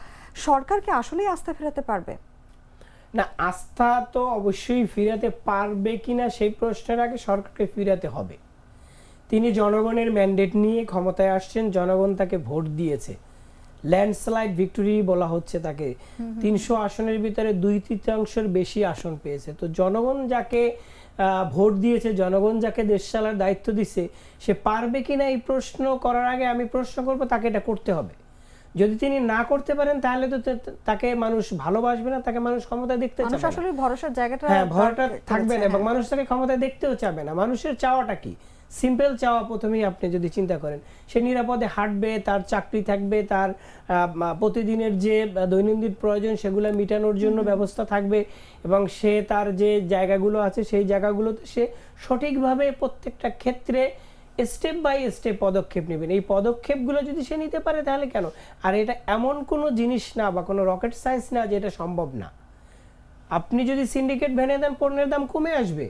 সরকার কি আসলেই আস্থা ফেরাতে পারবে? না, আস্থা তো অবশ্যই ফিরাতে পারবে কিনা সেই প্রশ্নের আগে সরকারকে ফিরাতে হবে। তিনি জনগণের ম্যান্ডেট নিয়ে ক্ষমতায় আসছেন, জনগণ তাকে ভোট দিয়েছে, ল্যান্ডস্লাইড ভিক্টরি বলা হচ্ছে তাকে। 300 আসনের ভিতরে 2/3 বেশি আসন পেয়েছে। তো জনগণ যাকে ভোট দিয়েছে, জনগণ যাকে দেশ চালার দায়িত্ব দিছে, সে পারবে কিনা এই প্রশ্ন করার আগে আমি প্রশ্ন করব তাকে এটা করতে হবে। যদি তিনি না করতে পারেন তাহলে তো তাকে মানুষ ভালোবাসবে না, তাকে মানুষ ক্ষমতায় দেখতে চাবে না। আসলে ভরসার জায়গাটা ভরটা থাকবে না এবং মানুষ তাকে ক্ষমতায় দেখতেও চাবে না। মানুষের চাওয়াটা কি? সিম্পল চাওয়া প্রথমেই আপনি যদি চিন্তা করেন, সে নিরাপদে হাঁটবে, তার চাকরি থাকবে, তার প্রতিদিনের যে দৈনন্দিন প্রয়োজন সেগুলো মেটানোর জন্য ব্যবস্থা থাকবে এবং সে তার যে জায়গাগুলো আছে সেই জায়গাগুলোতে সে সঠিকভাবে প্রত্যেকটা ক্ষেত্রে স্টেপ বাই স্টেপ পদক্ষেপ নেবেন। এই পদক্ষেপগুলো যদি সে নিতে পারে তাহলে কেন? আর এটা এমন কোনো জিনিস না বা কোনো রকেট সায়েন্স না যে এটা সম্ভব না। আপনি যদি সিন্ডিকেট ভেঙে দেন পণ্যের দাম কমে আসবে।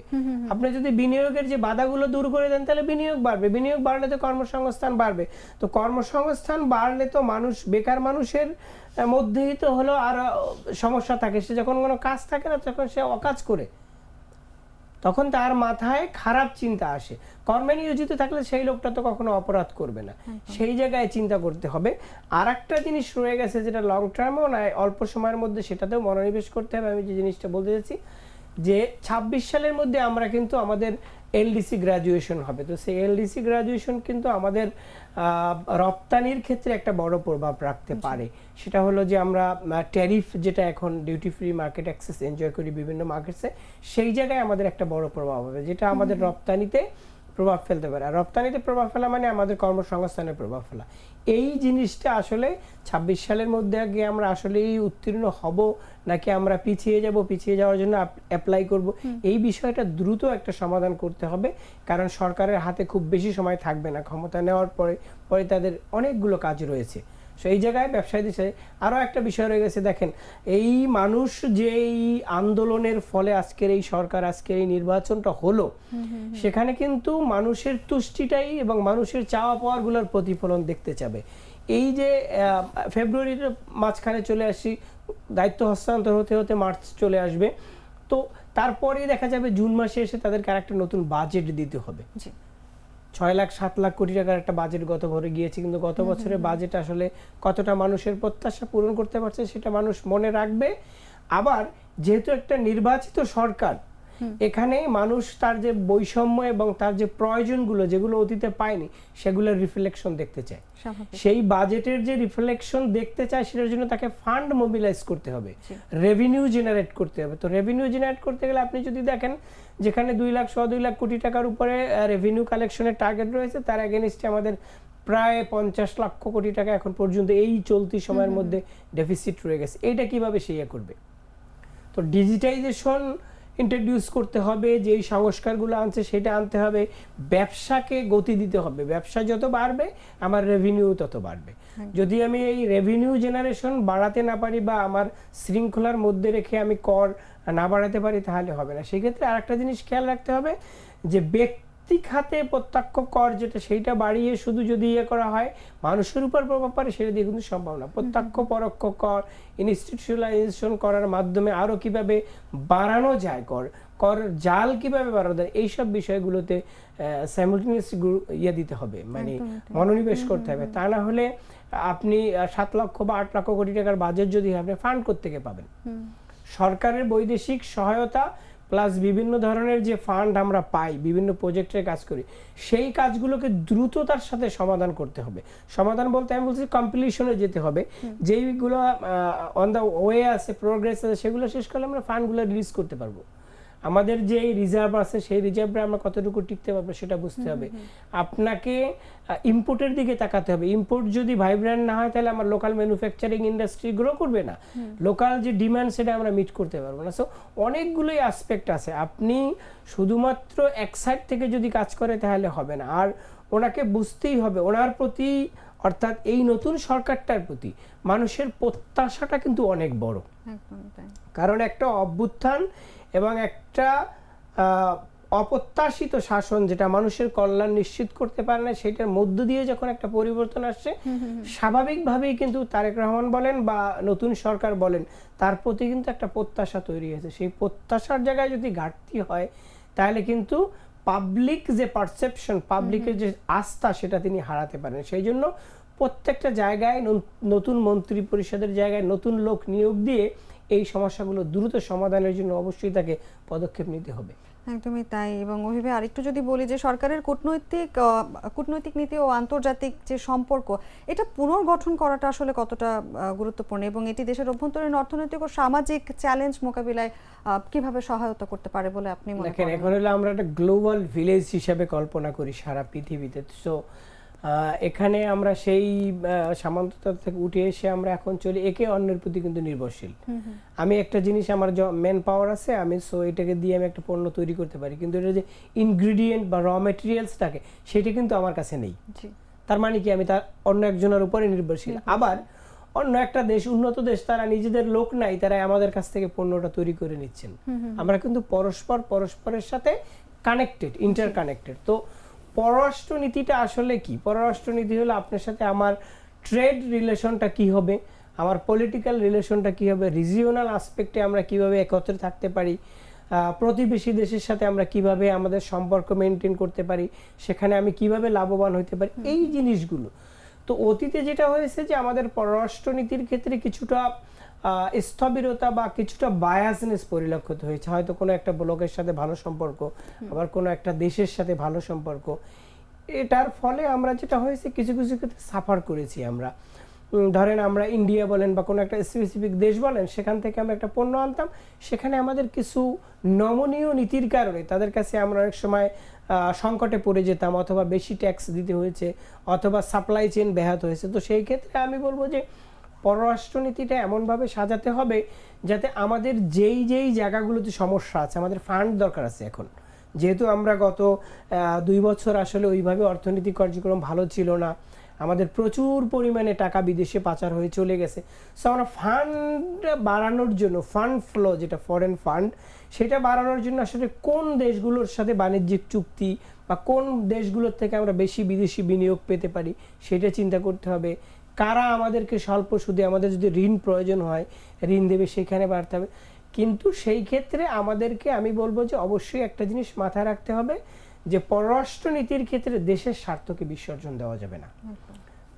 আপনি যদি বিনিয়োগের যে বাধাগুলো দূর করে দেন তাহলে বিনিয়োগ বাড়বে, বিনিয়োগ বাড়লে তো কর্মসংস্থান বাড়বে। তো কর্মসংস্থান বাড়লে তো মানুষ, বেকার মানুষের মধ্যেই তো হলো আর সমস্যা থাকে। সে যখন কোনো কাজ থাকে না তখন সে অকাজ করে, তখন তার মাথায় খারাপ চিন্তা আসে। কর্মে নিয়োজিত থাকলে সেই লোকটা তো কখনো অপরাধ করবে না। সেই জায়গায় চিন্তা করতে হবে। আর একটা জিনিস রয়ে গেছে যেটা লং টার্মেও নয়, অল্প সময়ের মধ্যে সেটাতেও মনোনিবেশ করতে হবে। আমি যে জিনিসটা বলতে চাচ্ছি যে 26 সালের মধ্যে আমরা কিন্তু আমাদের এলডিসি গ্রাজুয়েশন হবে। তো সেই এলডিসি গ্রাজুয়েশন কিন্তু আমাদের রপ্তানির ক্ষেত্রে একটা বড় প্রভাব রাখতে পারে। সেটা হলো যে আমরা ট্যারিফ যেটা এখন duty free market access enjoy করি বিভিন্ন মার্কেটসে, সেই জায়গায় আমাদের একটা বড় প্রভাব হবে যেটা আমাদের রপ্তানিতে প্রভাব ফেলতে পারে। আর রপ্তানিতে প্রভাব ফেলা মানে আমাদের কর্মসংস্থানে প্রভাব ফেলা। এই জিনিসটা আসলে 26 সালের মধ্যে আগে আমরা আসলেই উত্তীর্ণ হব নাকি আমরা পিছিয়ে যাব, পিছিয়ে যাওয়ার জন্য অ্যাপ্লাই করব, এই বিষয়টা দ্রুত একটা সমাধান করতে হবে। কারণ সরকারের হাতে খুব বেশি সময় থাকবে না, ক্ষমতা নেওয়ার পরে তাদের অনেকগুলো কাজ রয়েছে। সো এই জায়গায় ব্যবসায়ীদের সাথে আরও একটা বিষয় রয়ে গেছে। দেখেন, এই মানুষ যে এই আন্দোলনের ফলে আজকের এই সরকার, আজকের এই নির্বাচনটা হলো, সেখানে কিন্তু মানুষের তুষ্টিটাই এবং মানুষের চাওয়া পাওয়ারগুলোর প্রতিফলন দেখতে চাবে। এই যে ফেব্রুয়ারির মাঝখানে চলে আসি, দায়িত্ব হস্তান্তর হতে হতে মার্চ চলে আসবে, তো তারপরেই দেখা যাবে জুন মাসে এসে তাদেরকে আরেকটা নতুন বাজেট দিতে হবে। 6 লাখ 7 লাখ কোটি টাকার একটা বাজেট গত ভরে গিয়েছে, কিন্তু গত বছরের বাজেট আসলে কতটা মানুষের প্রত্যাশা পূরণ করতে পারছে সেটা মানুষ মনে রাখবে। আবার যেহেতু একটা নির্বাচিত সরকার, এখানে মানুষ তার যে বৈষম্য এবং তার যে প্রয়োজনগুলো যেগুলো অতীতে পায়নি সেগুলোর রিফ্লেকশন দেখতে চায়। সেই বাজেটের যে রিফ্লেকশন দেখতে চায় সেটার জন্য তাকে ফান্ড মোবিলাইজ করতে হবে, রেভিনিউ জেনারেট করতে হবে। তো রেভিনিউ জেনারেট করতে গেলে আপনি যদি দেখেন যেখানে 2 লাখ 2.5 লাখ কোটি টাকার উপরে রেভিনিউ কালেকশনের টার্গেট রয়েছে, তার এগেইনস্টে আমাদের প্রায় 50 লক্ষ কোটি টাকা এখন পর্যন্ত এই চলতি সময়ের মধ্যে ডেফিসিট রয়ে গেছে। এইটা কিভাবে সে করবে? তো ডিজিটাইজেশন ইন্ট্রোডিউস করতে হবে, যেই সংস্কারগুলো আনছে সেটা আনতে হবে, ব্যবসাকে গতি দিতে হবে। ব্যবসা যত বাড়বে আমার রেভিনিউ তত বাড়বে। যদি আমি এই রেভিনিউ জেনারেশন বাড়াতে না পারি বা আমার শৃঙ্খলার মধ্যে রেখে আমি কর না বাড়াতে পারি তাহলে হবে না। সেক্ষেত্রে আরেকটা জিনিস খেয়াল রাখতে হবে যে আর্থিক খাতে প্রত্যক্ষ কর যেটা সেইটা বাড়িয়ে শুধু যদি ইয়ে করা হয় মানুষের উপর প্রভাব পড়ে, সেটা দিয়ে কিন্তু সম্ভব না। প্রত্যক্ষ পরোক্ষ কর ইনস্টিটিউশনালাইজেশন করার মাধ্যমে আরো কিভাবে বাড়ানো যায়, কর জাল কিভাবে বাড়ানো যায়, এইসব বিষয়গুলোতে সাইমultaneously ইয়ে দিতে হবে, মানে মনোনিবেশ করতে হবে। তা না হলে আপনি 7 লক্ষ বা 8 লক্ষ কোটি টাকার বাজেট যদি আপনি ফান্ড থেকে পাবেন, সরকারের বৈদেশিক সহায়তা প্লাস বিভিন্ন ধরনের যে ফান্ড আমরা পাই, বিভিন্ন প্রজেক্টের কাজ করি, সেই কাজগুলোকে দ্রুততার সাথে সমাধান করতে হবে। সমাধান বলতে আমি বলছি কমপ্লিশনে যেতে হবে। যেইগুলো অন দ্য ওয়ে আছে, প্রোগ্রেস আছে, সেগুলো শেষ করলে আমরা ফান্ডগুলো রিলিজ করতে পারবো। আমাদের যে রিজার্ভ আছে সেই রিজার্ভে আমরা কতটুকু টিকতে পারবো সেটা বুঝতে হবে। আপনাকে ইম্পোর্টের দিকে তাকাতে হবে। ইম্পোর্ট যদি ভাইব্রেন্ট না হয় তাহলে আমার লোকাল ম্যানুফ্যাকচারিং ইন্ডাস্ট্রি গ্রো করবে না, লোকাল যে ডিমান্ড সেটা আমরা মিট করতে পারবো না। সো অনেকগুলোই অ্যাসপেক্ট আছে। আপনি শুধুমাত্র এক সাইড থেকে যদি কাজ করে তাহলে হবে না। আর ওনাকে বুঝতেই হবে ওনার প্রতি, অর্থাৎ এই নতুন সরকারটার প্রতি মানুষের প্রত্যাশাটা কিন্তু অনেক বড়। কারণ একটা অভ্যুত্থান এবং একটা অপ্রত্যাশিত শাসন যেটা মানুষের কল্যাণ নিশ্চিত করতে পারে না, সেটার মধ্য দিয়ে যখন একটা পরিবর্তন আসছে, স্বাভাবিকভাবেই কিন্তু তারেক রহমান বলেন বা নতুন সরকার বলেন, তার প্রতি কিন্তু একটা প্রত্যাশা তৈরি হয়েছে। সেই প্রত্যাশার জায়গায় যদি ঘাটতি হয় তাহলে কিন্তু পাবলিক যে পারসেপশন, পাবলিকের যে আস্থা, সেটা তিনি হারাতে পারেন। সেই জন্য প্রত্যেকটা জায়গায় নতুন মন্ত্রী পরিষদের জায়গায় নতুন লোক নিয়োগ দিয়ে এই সমস্যাগুলো দ্রুত সমাধানের জন্য অবশ্যই তাকে পদক্ষেপ নিতে হবে। একদমই তাই। এবং ওইভাবে আরেকটু যদি বলি যে সরকারের কূটনৈতিক নীতি ও আন্তর্জাতিক যে সম্পর্ক, এটা পুনর্গঠন করাটা আসলে কতটা গুরুত্বপূর্ণ এবং এটি দেশের অভ্যন্তরীণ অর্থনৈতিক ও সামাজিক চ্যালেঞ্জ মোকাবিলায় কিভাবে সহায়তা করতে পারে বলে আপনি মনে করেন? এখন হলো আমরা একটা গ্লোবাল ভিলেজ হিসেবে কল্পনা করি সারা পৃথিবীতে। সো এখানে আমরা সেই সামন্ততা থেকে উঠে এসে আমরা এখন চলি একে অন্যের প্রতি কিন্তু নির্ভরশীল। আমি একটা জিনিস, আমার ম্যান পাওয়ার আছে, আমি সো এটাকে দিয়ে আমি একটা পণ্য তৈরি করতে পারি, কিন্তু এটা যে ইনগ্রিডিয়েন্ট বা র মেটেরিয়ালস থাকে সেটা কিন্তু আমার কাছে নেই। তার মানে কি আমি তার অন্য একজনের উপরে নির্ভরশীল। আবার অন্য একটা দেশ, উন্নত দেশ, তারা নিজেদের লোক নাই, তারা আমাদের কাছ থেকে পণ্যটা তৈরি করে নিচ্ছেন। আমরা কিন্তু পরস্পরের সাথে কানেক্টেড, ইন্টারকানেক্টেড। তো পররাষ্ট্রনীতিটা আসলে কি? পররাষ্ট্রনীতি হলো আপনার সাথে আমার ট্রেড রিলেশনটা কি হবে, আমার পলিটিক্যাল রিলেশনটা কি হবে, রিজিওনাল আসপেক্টে আমরা কিভাবে একত্রে থাকতে পারি, প্রতিবেশী দেশের সাথে আমরা কিভাবে আমাদের সম্পর্ক মেনটেন করতে পারি, সেখানে আমি কিভাবে লাভবান হতে পারি, এই জিনিসগুলো। তো অতীতে যেটা হয়েছে যে আমাদের পররাষ্ট্রনীতির ক্ষেত্রে কিছুটা স্থবিরতা বা কিছুটা বায়াসনেস পরিলক্ষিত হয়েছে। হয়তো কোনো একটা ব্লকের সাথে ভালো সম্পর্ক, আবার কোনো একটা দেশের সাথে ভালো সম্পর্ক, এটার ফলে আমরা যেটা হয়েছে কিছু কিছু ক্ষেত্রে সাফার করেছি আমরা। ধরেন আমরা ইন্ডিয়া বলেন বা কোনো একটা স্পেসিফিক দেশ বলেন, সেখান থেকে আমরা একটা পণ্য আনতাম, সেখানে আমাদের কিছু নমনীয় নীতির কারণে তাদের কাছে আমরা অনেক সময় সংকটে পড়ে যেতাম, অথবা বেশি ট্যাক্স দিতে হয়েছে, অথবা সাপ্লাই চেইন ব্যাহত হয়েছে। তো সেই ক্ষেত্রে আমি বলবো যে পররাষ্ট্রনীতিটা এমনভাবে সাজাতে হবে যাতে আমাদের যেই জায়গাগুলোতে সমস্যা আছে, আমাদের ফান্ড দরকার আছে এখন, যেহেতু আমরা গত 2 বছর আসলে ওইভাবে অর্থনৈতিক কার্যক্রম ভালো ছিল না, আমাদের প্রচুর পরিমাণে টাকা বিদেশে পাচার হয়ে চলে গেছে। সো আমরা ফান্ড বাড়ানোর জন্য, ফান্ড ফ্লো যেটা ফরেন ফান্ড, সেটা বাড়ানোর জন্য আসলে কোন দেশগুলোর সাথে বাণিজ্যিক চুক্তি বা কোন দেশগুলোর থেকে আমরা বেশি বিদেশি বিনিয়োগ পেতে পারি সেটা চিন্তা করতে হবে। কারা আমাদেরকে স্বল্প সুদে, আমাদের যদি ঋণ প্রয়োজন হয় ঋণ দেবে, সেখানে বাড়তে হবে। কিন্তু সেই ক্ষেত্রে আমাদেরকে আমি বলবো যে অবশ্যই একটা জিনিস মাথায় রাখতে হবে যে পররাষ্ট্রনীতির ক্ষেত্রে দেশের স্বার্থকে বিসর্জন দেওয়া যাবে না।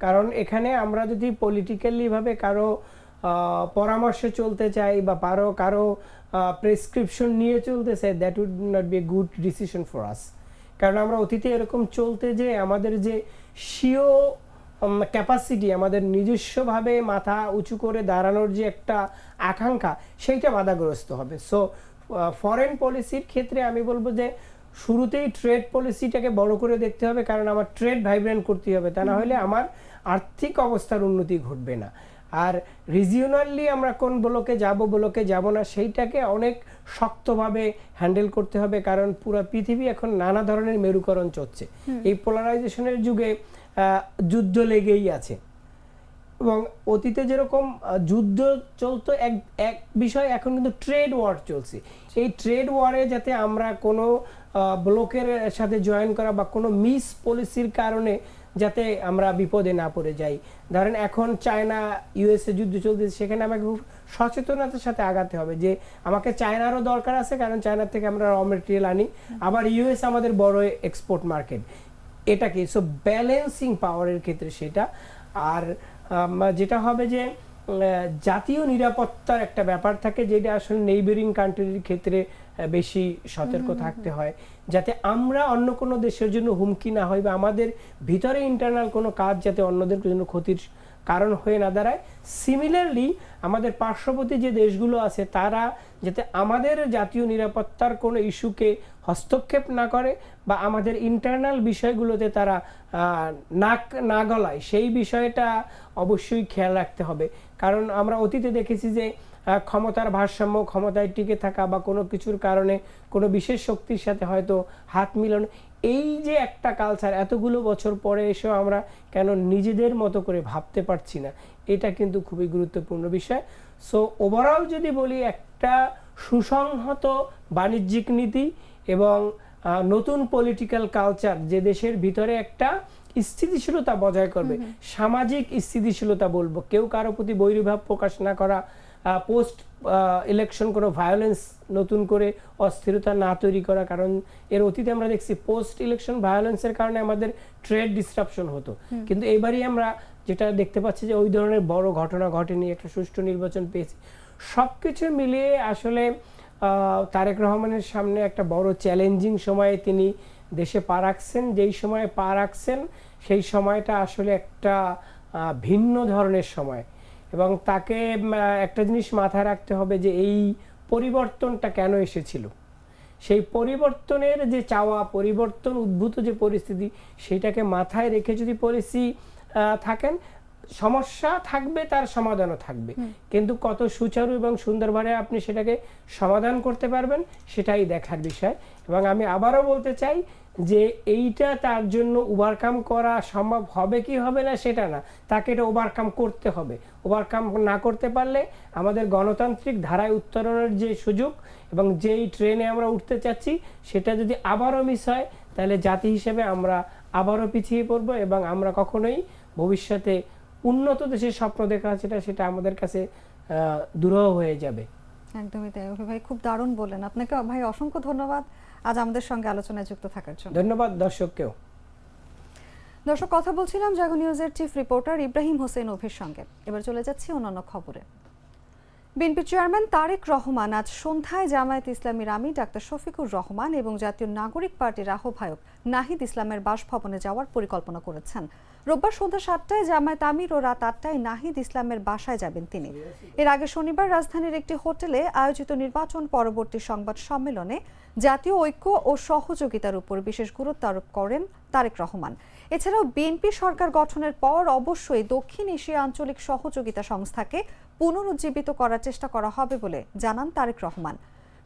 কারণ এখানে আমরা যদি পলিটিক্যালি ভাবে কারো পরামর্শে চলতে চাই বা কারো প্রেসক্রিপশন নিয়ে চলতে চাই, that would not be a good decision for us. কারণ আমরা অতীতে এরকম চলতে যে আমাদের যে স্বীয় ক্যাপাসিটি, আমাদের নিজস্বভাবে মাথা উঁচু করে দাঁড়ানোর যে একটা আকাঙ্ক্ষা, সেইটা বাধাগ্রস্ত হবে। সো ফরেন পলিসির ক্ষেত্রে আমি বলবো যে শুরুতেই ট্রেড পলিসিটাকে বড় করে দেখতে হবে, কারণ আমার ট্রেড ভাইব্রেন্ট করতে হবে, তা না হলে আমার আর্থিক অবস্থার উন্নতি ঘটবে না। আর রিজিওনালি আমরা কোন ব্লকে যাব না, সেইটাকে অনেক শক্তভাবে হ্যান্ডেল করতে হবে, কারণ পুরো পৃথিবী এখন নানা ধরনের মেরুকরণ চলছে। এই পোলারাইজেশনের যুগে যুদ্ধ লেগেই আছে, এবং অতীতে যেরকম যুদ্ধ চলতো এক বিষয়, এখন কিন্তু ট্রেড ওয়ার চলছে। এই ট্রেড ওয়ারে যাতে আমরা কোনো ব্লকের সাথে জয়েন করা বা কোনো মিস পলিসির কারণে যাতে আমরা বিপদে না পড়ে যাই। ধরেন এখন চায়না ইউএসএ যুদ্ধ চলতেছে, সেখানে আমাকে খুব সচেতনতার সাথে আগাতে হবে যে আমাকে চায়নারও দরকার আছে, কারণ চায়না থেকে আমরা র মেটেরিয়াল আনি, আবার ইউএস আমাদের বড় এক্সপোর্ট মার্কেট। এটা কি সো ব্যালেন্সিং পাওয়ারের ক্ষেত্রে সেটা। আর যেটা হবে যে জাতীয় নিরাপত্তার একটা ব্যাপার থাকে, যেটা আসলে নেইবারিং কান্ট্রির ক্ষেত্রে বেশি সতর্ক থাকতে হয়, যাতে আমরা অন্য কোনো দেশের জন্য হুমকি না হই বা আমাদের ভিতরে ইন্টারনাল কোনো কাজ যাতে অন্যদের জন্য ক্ষতির কারণ হয়ে না দাঁড়ায়। সিমিলারলি আমাদের পার্শ্ববর্তী যে দেশগুলো আছে তারা যাতে আমাদের জাতীয় নিরাপত্তার কোনো ইস্যুকে হস্তক্ষেপ না করে বা আমাদের ইন্টারনাল বিষয়গুলোতে তারা নাক না গলায়, সেই বিষয়টা অবশ্যই খেয়াল রাখতে হবে। কারণ আমরা অতীতে দেখেছি যে ক্ষমতার ভারসাম্য, ক্ষমতায় টিকে থাকা বা কোনো কিছুর কারণে কোনো বিশেষ শক্তির সাথে হয়তো হাত মিলানো, এই যে একটা কালচার এতগুলো বছর পরে এসেও আমরা কেন নিজেদের মতো করে ভাবতে পারছি না, এটা কিন্তু খুবই গুরুত্বপূর্ণ বিষয়। সো ওভারঅল যদি বলি, একটা সুসংহত বাণিজ্যিক নীতি এবং নতুন পলিটিক্যাল কালচার যে দেশের ভিতরে একটা স্থিতিশীলতা বজায় করবে, সামাজিক স্থিতিশীলতা বলবো, কেউ কারো প্রতি বৈরভাব প্রকাশ না করা, পোস্ট ইলেকশন কোনো ভায়োলেন্স নতুন করে অস্থিরতা না তৈরি করা। কারণ এর অতীতে আমরা দেখছি পোস্ট ইলেকশন ভায়োলেন্সের কারণে আমাদের ট্রেড ডিসরাপশন হতো, কিন্তু এবারই আমরা যেটা দেখতে পাচ্ছি যে ওই ধরনের বড় ঘটনা ঘটেনি, একটা সুষ্ঠু নির্বাচন পেয়েছি। সবকিছু মিলিয়ে আসলে তারেক রহমানের সামনে একটা বড় চ্যালেঞ্জিং সময়ে তিনি দেশে পা রাখছেন। যেই সময়ে পা রাখছেন সেই সময়টা আসলে একটা ভিন্ন ধরনের সময়, এবং তাকে একটা জিনিস মাথায় রাখতে হবে যে এই পরিবর্তনটা কেন এসেছিল, সেই পরিবর্তনের যে চাওয়া, পরিবর্তন উদ্ভূত যে পরিস্থিতি, সেটাকে মাথায় রেখে যদি পলিসি থাকেন, সমস্যা থাকবে, তার সমাধানও থাকবে, কিন্তু কত সুচারু এবং সুন্দরভাবে আপনি সেটাকে সমাধান করতে পারবেন সেটাই দেখার বিষয়। এবং আমি আবারও বলতে চাই যে এইটা তার জন্য ওভারকাম করা সম্ভব হবে কি হবে না সেটা না, তাকে এটা ওভারকাম করতে হবে। ওভারকাম না করতে পারলে আমাদের গণতান্ত্রিক ধারায় উত্তরণের যে সুযোগ এবং যেই ট্রেনে আমরা উঠতে চাচ্ছি সেটা যদি আবারও মিস হয়, তাহলে জাতি হিসেবে আমরা আবারও পিছিয়ে পড়বো এবং আমরা কখনোই ভবিষ্যতে উন্নত দেশের স্বপ্ন দেখা সেটা আমাদের কাছে দুরূহ হয়ে যাবে। একদমই তাই। ভাই খুব দারুণ বললেন। আপনাকে ভাই অসংখ্য ধন্যবাদ আজ আমাদের সঙ্গে আলোচনায় যুক্ত থাকার জন্য। ধন্যবাদ দর্শককেও। দর্শক, কথা বলছিলাম জাগো নিউজের চিফ রিপোর্টার ইব্রাহিম হোসেন অভির সঙ্গে। এবার চলে যাচ্ছি অন্যান্য খবরে। বিএনপি চেয়ারম্যান তারেক রহমান আজ সন্ধ্যায় জামায়াত ইসলামীর আমির ডাক্তার শফিকুর রহমান এবং জাতীয় নাগরিক পার্টির আহ্বায়ক নাহিদ ইসলামের বাসভবনে যাওয়ার পরিকল্পনা করেছেন। রোববার সন্ধ্যা 7টায় জামায়াত আমির ও রাত 8টায় নাহিদ ইসলামের বাসায় যাবেন তিনি। এর আগে শনিবার রাজধানীর একটি হোটেলে আয়োজিত নির্বাচন পরবর্তী সংবাদ সম্মেলনে জাতীয় ঐক্য ও সহযোগিতার উপর বিশেষ গুরুত্ব আরোপ করেন তারেক রহমান। এছাড়াও বিএনপি সরকার গঠনের পর অবশ্যই দক্ষিণ এশিয়া আঞ্চলিক সহযোগিতা সংস্থাকে পুনরুজ্জীবিত করার চেষ্টা করা হবে বলে জানান তারেক রহমান।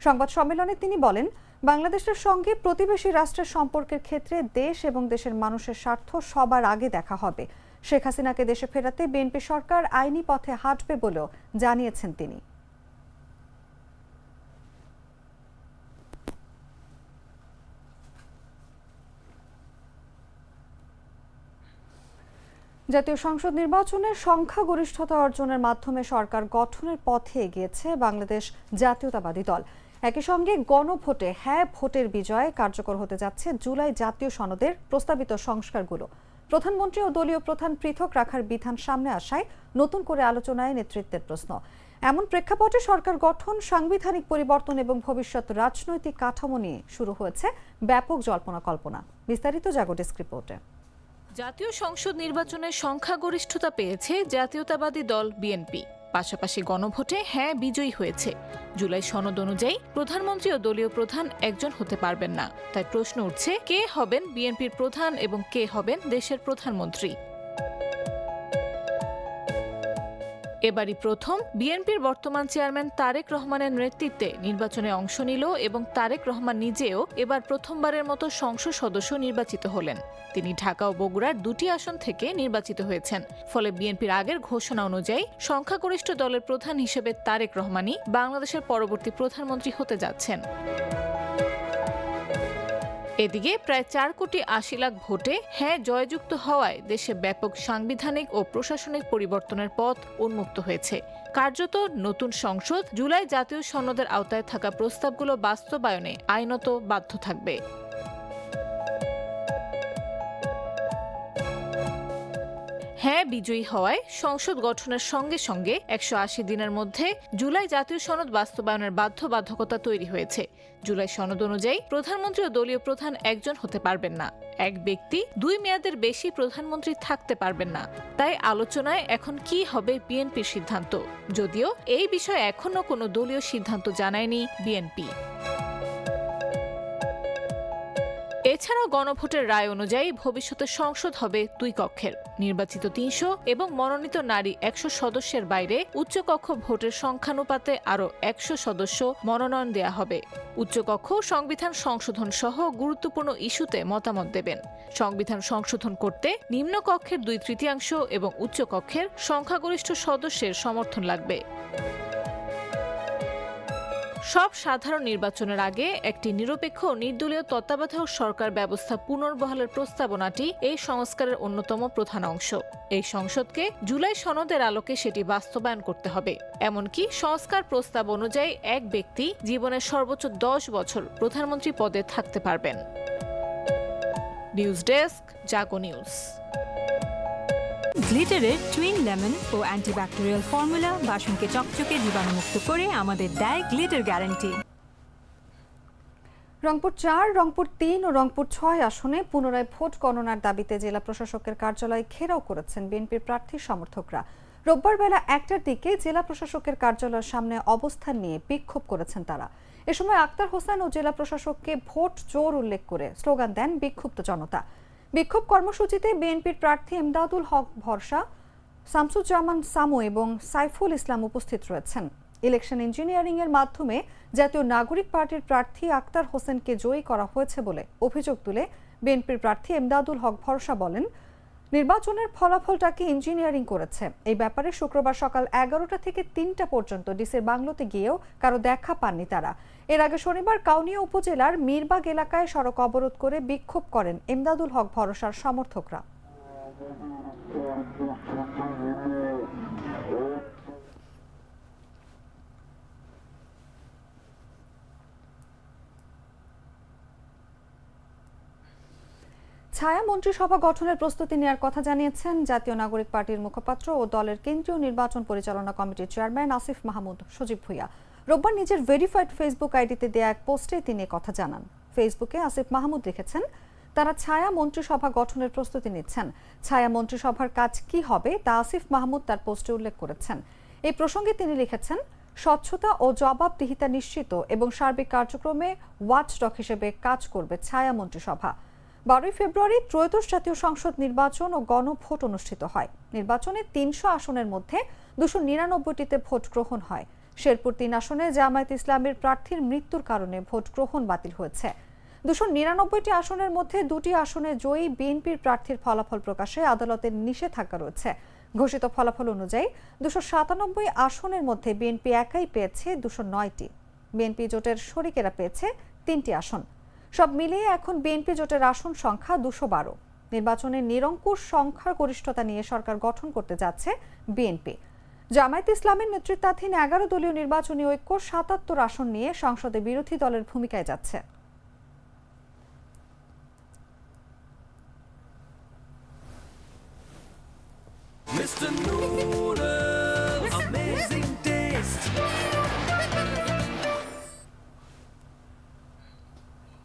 সংবাদ সম্মেলনে তিনি বলেন, বাংলাদেশের সঙ্গে প্রতিবেশী রাষ্ট্রের সম্পর্কের ক্ষেত্রে দেশ এবং দেশের মানুষের স্বার্থ সবার আগে দেখা হবে। শেখ হাসিনাকে দেশে ফেরাতে বিএনপি সরকার আইনি পথে হাঁটবে বলেও জানিয়েছেন তিনি। জাতীয় সংসদ নির্বাচনে সংখ্যাগরিষ্ঠতা অর্জনের মাধ্যমে সরকার গঠনের পথে এগিয়েছে বাংলাদেশ জাতীয়তাবাদী দল। একই সঙ্গে গণভোটে হ্যাঁ ভোটের বিজয়ে কার্যকর হতে যাচ্ছে জুলাই জাতীয় সনদের প্রস্তাবিত সংস্কারগুলো। প্রধানমন্ত্রী ও দলীয় প্রধান পৃথক রাখার বিধান সামনে আসায় নতুন করে আলোচনায় নেতৃত্বের প্রশ্ন। এমন প্রেক্ষাপটে সরকার গঠন, সাংবিধানিক পরিবর্তন এবং ভবিষ্যৎ রাজনৈতিক কাঠামো নিয়ে শুরু হয়েছে ব্যাপক জল্পনা কল্পনা। বিস্তারিত জাগো ডেস্ক রিপোর্টে। জাতীয় সংসদ নির্বাচনে সংখ্যাগরিষ্ঠতা পেয়েছে জাতীয়তাবাদী দল বিএনপি। পাশাপাশি গণভোটে হ্যাঁ বিজয়ী হয়েছে। জুলাই সনদ অনুযায়ী প্রধানমন্ত্রী ও দলীয় প্রধান একজন হতে পারবেন না। তাই প্রশ্ন উঠছে, কে হবেন বিএনপির প্রধান এবং কে হবেন দেশের প্রধানমন্ত্রী। এবারই প্রথম বিএনপির বর্তমান চেয়ারম্যান তারেক রহমানের নেতৃত্বে নির্বাচনে অংশ নিল এবং তারেক রহমান নিজেও এবার প্রথমবারের মতো সংসদ সদস্য নির্বাচিত হলেন। তিনি ঢাকা ও বগুড়ার 2টি আসন থেকে নির্বাচিত হয়েছেন। ফলে বিএনপির আগের ঘোষণা অনুযায়ী সংখ্যাগরিষ্ঠ দলের প্রধান হিসেবে তারেক রহমানই বাংলাদেশের পরবর্তী প্রধানমন্ত্রী হতে যাচ্ছেন। এদিকে প্রায় 4,80,00,000 ভোটে হ্যাঁ জয়যুক্ত হওয়ায় দেশে ব্যাপক সাংবিধানিক ও প্রশাসনিক পরিবর্তনের পথ উন্মুক্ত হয়েছে। কার্যত নতুন সংসদ জুলাই জাতীয় সনদের আওতায় থাকা প্রস্তাবগুলো বাস্তবায়নে আইনত বাধ্য থাকবে। হ্যাঁ বিজয়ী হওয়ায় সংসদ গঠনের সঙ্গে সঙ্গে 180 দিনের মধ্যে জুলাই জাতীয় সনদ বাস্তবায়নের বাধ্যবাধকতা তৈরি হয়েছে। জুলাই সনদ অনুযায়ী প্রধানমন্ত্রী ও দলীয় প্রধান একজন হতে পারবেন না। এক ব্যক্তি 2 মেয়াদের বেশি প্রধানমন্ত্রী থাকতে পারবেন না। তাই আলোচনায় এখন কি হবে বিএনপির সিদ্ধান্ত, যদিও এই বিষয়ে এখনো কোনো দলীয় সিদ্ধান্ত জানায়নি বিএনপি। এছাড়াও গণভোটের রায় অনুযায়ী ভবিষ্যতে সংসদ হবে 2 কক্ষের। নির্বাচিত 300 এবং মনোনীত নারী 100 সদস্যের বাইরে উচ্চকক্ষ ভোটের সংখ্যানুপাতে আরও 100 সদস্য মনোনয়ন দেয়া হবে। উচ্চকক্ষ সংবিধান সংশোধন সহ গুরুত্বপূর্ণ ইস্যুতে মতামত দেবেন। সংবিধান সংশোধন করতে নিম্নকক্ষের 2/3 এবং উচ্চকক্ষের সংখ্যাগরিষ্ঠ সদস্যের সমর্থন লাগবে। সব সাধারণ নির্বাচনের আগে একটি নিরপেক্ষ নির্দলীয় তত্ত্বাবধায়ক সরকার ব্যবস্থা পুনর্বহালের প্রস্তাবনাটি এই সংস্কারের অন্যতম প্রধান অংশ। এই সংসদকে জুলাই সনদের আলোকে সেটি বাস্তবায়ন করতে হবে। এমনকি সংস্কার প্রস্তাব অনুযায়ী এক ব্যক্তি জীবনের সর্বোচ্চ 10 বছর প্রধানমন্ত্রী পদে থাকতে পারবেন। নিউজ ডেস্ক, জাগো নিউজ। গ্লিটারের টুইন লেমন ও অ্যান্টিব্যাকটেরিয়াল ফর্মুলা বাসনকে চকচকে জীবাণুমুক্ত করে আমাদের দেয় গ্লিটার গ্যারান্টি। রংপুর 4, রংপুর 3 ও রংপুর 6 আসনে পুনরায় ভোট গণনার দাবিতে জেলা প্রশাসকের কার্যালয় ঘেরাও করেছেন বিএনপির প্রার্থীর সমর্থকরা। রোববার বেলা 1টার দিকে জেলা প্রশাসকের কার্যালয়ের সামনে অবস্থান নিয়ে বিক্ষোভ করেছেন তারা। এ সময় আক্তার হোসেন ও জেলা প্রশাসককে ভোট চোর উল্লেখ করে স্লোগান দেন বিক্ষুব্ধ জনতা। বিক্ষোভ কর্মসূচিতে বিএনপির প্রার্থী এমদাদুল হক ভরসা, শামসুজ্জামান সামু এবং সাইফুল ইসলাম উপস্থিত রয়েছেন। ইলেকশন ইঞ্জিনিয়ারিং এর মাধ্যমে জাতীয় নাগরিক পার্টির প্রার্থী আক্তার হোসেনকে জয়ী করা হয়েছে বলে অভিযোগ তুলে বিএনপির প্রার্থী এমদাদুল হক ভরসা বলেন, নির্বাচনের ফলাফলটাকে ইঞ্জিনিয়ারিং করেছে। এই ব্যাপারে শুক্রবার সকাল 11টা থেকে 3টা পর্যন্ত ডিসির বাংলোতে গিয়েও কারো দেখা পাননি তারা। এর আগে শনিবার কাউনিয়া উপজেলার মিরবাগ এলাকায় সড়ক অবরোধ করে বিক্ষোভ করেন এমদাদুল হক ভরসার সমর্থকরা। ছায়া মন্ত্রিসভা গঠনের প্রস্তুতি নেওয়ার কথা জানিয়েছেন জাতীয় নাগরিক পার্টির মুখপাত্র ও দলের কেন্দ্রীয় নির্বাচন পরিচালনা কমিটির চেয়ারম্যান আসিফ মাহমুদ সজীব ভুঁইয়া। রোববার নিজের ভেরিফাইড ফেসবুক আইডিতে দেয়া এক পোস্টে তিনি কথা জানান। ফেসবুকে আসিফ মাহমুদ লিখেছেন, তারা ছায়া মন্ত্রিসভা গঠনের প্রস্তুতি নিচ্ছেন। ছায়া মন্ত্রিসভার কাজ কি হবে তা আসিফ মাহমুদ তার পোস্টে উল্লেখ করেছেন। এই প্রসঙ্গে তিনি লিখেছেন, স্বচ্ছতা ও জবাবদিহিতা নিশ্চিত এবং সার্বিক কার্যক্রমে ওয়াচডগ হিসেবে কাজ করবে ছায়া মন্ত্রিসভা। 12 ফেব্রুয়ারি ত্রয়োদশ জাতীয় সংসদ নির্বাচন ও গণভোট অনুষ্ঠিত হয়। নির্বাচনে 300 আসনের মধ্যে 299টিতে ভোট গ্রহণ হয়। শেরপুর 3 আসনে জামায়াত ইসলামের প্রার্থীর মৃত্যুর কারণে ভোট গ্রহণ বাতিল হয়েছে। 299টি আসনের মধ্যে 2টি আসনে জয়ী বিএনপির প্রার্থীর ফলাফল প্রকাশে আদালতের নিষেধাজ্ঞা রয়েছে। ঘোষিত ফলাফল অনুযায়ী 297 আসনের মধ্যে বিএনপি একাই পেয়েছে 209টি। বিএনপি জোটের শরিকেরা পেয়েছে 3টি আসন। সব মিলিয়ে এখন বিএনপি জোটের আসন সংখ্যা 212। নির্বাচনে নিরঙ্কুশ সংখ্যাগরিষ্ঠতা নিয়ে সরকার গঠন করতে যাচ্ছে বিএনপি। জামায়াত ইসলামের নেতৃত্বাধীন 11 দলীয় নির্বাচনী ঐক্য 77 আসন নিয়ে সংসদে বিরোধী দলের ভূমিকায় যাচ্ছে।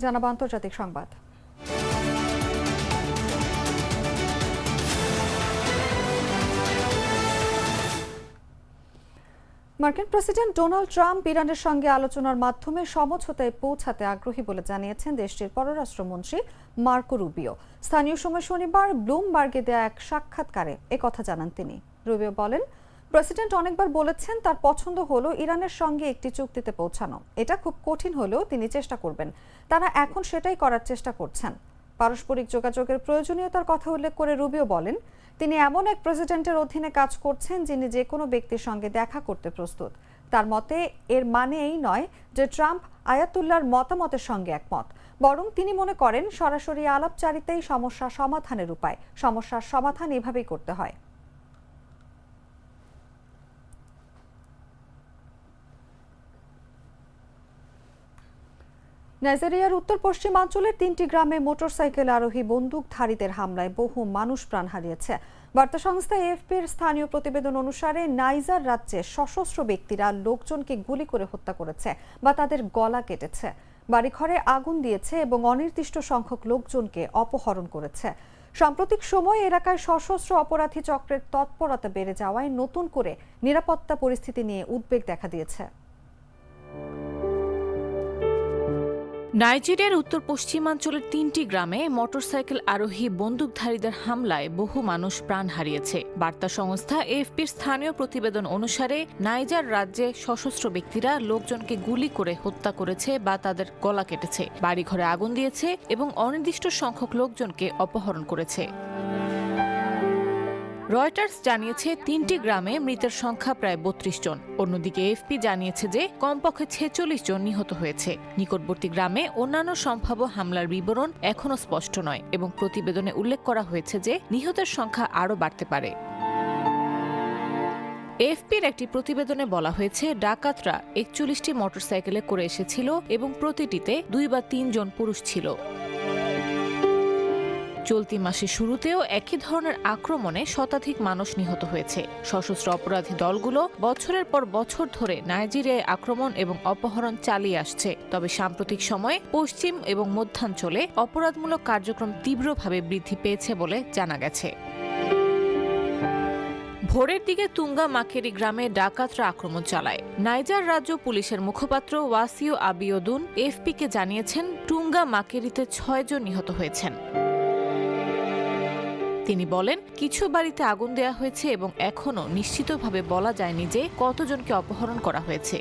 জানাবো আন্তর্জাতিক সংবাদ। মার্কিন প্রেসিডেন্ট ডোনাল্ড ট্রাম্প ইরানের সঙ্গে আলোচনার মাধ্যমে সমঝোতায় পৌঁছাতে আগ্রহী বলে জানিয়েছেন দেশটির পররাষ্ট্রমন্ত্রী মার্কো রুবিও। স্থানীয় সময় শনিবার ব্লুমবার্গে দেয়া এক সাক্ষাৎকারে একথা জানান তিনি। রুবিও বলেন, প্রেসিডেন্ট অনেকবার বলেছেন তার পছন্দ হলো ইরানের সঙ্গে একটি চুক্তিতে পৌঁছানো। এটা খুব কঠিন হলেও তিনি চেষ্টা করবেন। তারা এখন সেটাই করার চেষ্টা করছেন। পারস্পরিক যোগাযোগের প্রয়োজনীয়তার কথা উল্লেখ করে রুবিও বলেন, তিনি এমন এক প্রেসিডেন্টের অধীনে কাজ করছেন যিনি যে কোনো ব্যক্তির সঙ্গে দেখা করতে প্রস্তুত। তার মতে এর মানে এই নয় যে ট্রাম্প আয়াতুল্লাহর মতামতের সঙ্গে একমত, বরং তিনি মনে করেন সরাসরি আলাপচারিতাই সমস্যা সমাধানের উপায়। সমস্যার সমাধান এভাবেই করতে হয়। নাইজেরিয়ার উত্তর পশ্চিমাঞ্চলের 3টি গ্রামে মোটরসাইকেল আরোহী বন্দুকধারীদের হামলায় বহু মানুষ প্রাণ হারিয়েছে। বার্তা সংস্থা এএফপির স্থানীয় প্রতিবেদন অনুসারে নাইজার রাজ্যে সশস্ত্র ব্যক্তিরা লোকজনকে গুলি করে হত্যা করেছে বা তাদের গলা কেটেছে, বাড়িঘরে আগুন দিয়েছে এবং অনির্দিষ্ট সংখ্যক লোকজনকে অপহরণ করেছে। সাম্প্রতিক সময়ে এলাকায় সশস্ত্র অপরাধী চক্রের তৎপরতা বেড়ে যাওয়ায় নতুন করে নিরাপত্তা পরিস্থিতি নিয়ে উদ্বেগ দেখা দিয়েছে। নাইজেরিয়ার উত্তর পশ্চিমাঞ্চলের 3টি গ্রামে মোটরসাইকেল আরোহী বন্দুকধারীদের হামলায় বহু মানুষ প্রাণ হারিয়েছে। বার্তা সংস্থা এএফপির স্থানীয় প্রতিবেদন অনুসারে নাইজার রাজ্যে সশস্ত্র ব্যক্তিরা লোকজনকে গুলি করে হত্যা করেছে বা তাদের গলা কেটেছে, বাড়িঘরে আগুন দিয়েছে এবং অনির্দিষ্ট সংখ্যক লোকজনকে অপহরণ করেছে। রয়টার্স জানিয়েছে 3টি গ্রামে মৃতের সংখ্যা প্রায় 32 জন। অন্যদিকে এএফপি জানিয়েছে যে কমপক্ষে 46 জন নিহত হয়েছে। নিকটবর্তী গ্রামে অন্যান্য সম্ভাব্য হামলার বিবরণ এখনও স্পষ্ট নয় এবং প্রতিবেদনে উল্লেখ করা হয়েছে যে নিহতের সংখ্যা আরও বাড়তে পারে। এএফপির একটি প্রতিবেদনে বলা হয়েছে ডাকাতরা 41টি মোটরসাইকেলে করে এসেছিল এবং প্রতিটিতে 2 বা 3 জন পুরুষ ছিল। চলতি মাসের শুরুতেও একই ধরনের আক্রমণে শতাধিক মানুষ নিহত হয়েছে। সশস্ত্র অপরাধী দলগুলো বছরের পর বছর ধরে নাইজেরিয়ায় আক্রমণ এবং অপহরণ চালিয়ে আসছে। তবে সাম্প্রতিক সময়ে পশ্চিম এবং মধ্যাঞ্চলে অপরাধমূলক কার্যক্রম তীব্রভাবে বৃদ্ধি পেয়েছে বলে জানা গেছে। ভোরের দিকে তুঙ্গা মাকেরি গ্রামে ডাকাতরা আক্রমণ চালায়। নাইজার রাজ্য পুলিশের মুখপাত্র ওয়াসিও আবিওদুন এএফপিকে জানিয়েছেন তুঙ্গা মাকেরিতে 6 জন নিহত হয়েছেন। তিনি বলেন, কিছু বাড়িতে আগুন দেওয়া হয়েছে এবং এখনও নিশ্চিতভাবে বলা যায়নি যে কতজনকে অপহরণ করা হয়েছে।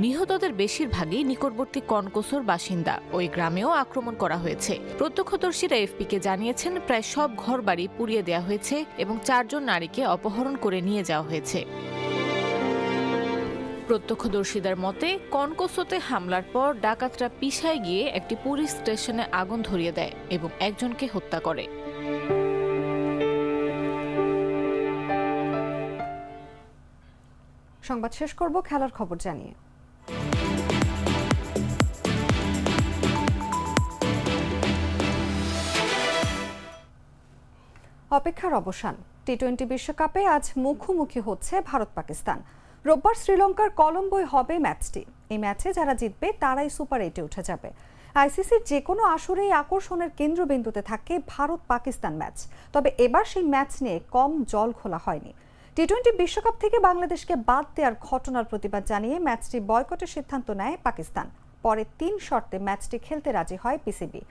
নিহতদের বেশিরভাগই নিকটবর্তী কনকোসোর বাসিন্দা। ওই গ্রামেও আক্রমণ করা হয়েছে। প্রত্যক্ষদর্শীরা এএফপিকে জানিয়েছেন প্রায় সব ঘরবাড়ি পুড়িয়ে দেওয়া হয়েছে এবং 4 জন নারীকে অপহরণ করে নিয়ে যাওয়া হয়েছে। প্রত্যক্ষদর্শীদের মতে কনকোসোতে হামলার পর ডাকাতরা পিছায় গিয়ে একটি পুলিশ স্টেশনে আগুন ধরিয়ে দেয় এবং একজনকে হত্যা করে। সংবাদ শেষ করব খেলার খবর জানিয়ে। অপেক্ষার অবসান। টি-20 বিশ্বকাপে আজ মুখোমুখি হচ্ছে ভারত পাকিস্তান। রোববার শ্রীলঙ্কার কলম্বোয় হবে ম্যাচটি। এই ম্যাচে যারা জিতবে তারাই সুপার 8-এ উঠে যাবে। আইসিসির যে কোনো আসরেই আকর্ষণের কেন্দ্রবিন্দুতে থাকে ভারত পাকিস্তান ম্যাচ। তবে এবার সেই ম্যাচ নিয়ে কম জল খোলা হয়নি। টি-20 বিশ্বকাপ থেকে বাংলাদেশকে বাদ দেওয়ার ঘটনার প্রতিবাদ জানিয়ে ম্যাচটি বয়কটের সিদ্ধান্ত নেয় পাকিস্তান। পরে 3 শর্তে ম্যাচটি খেলতে রাজি হয় পিসিবি।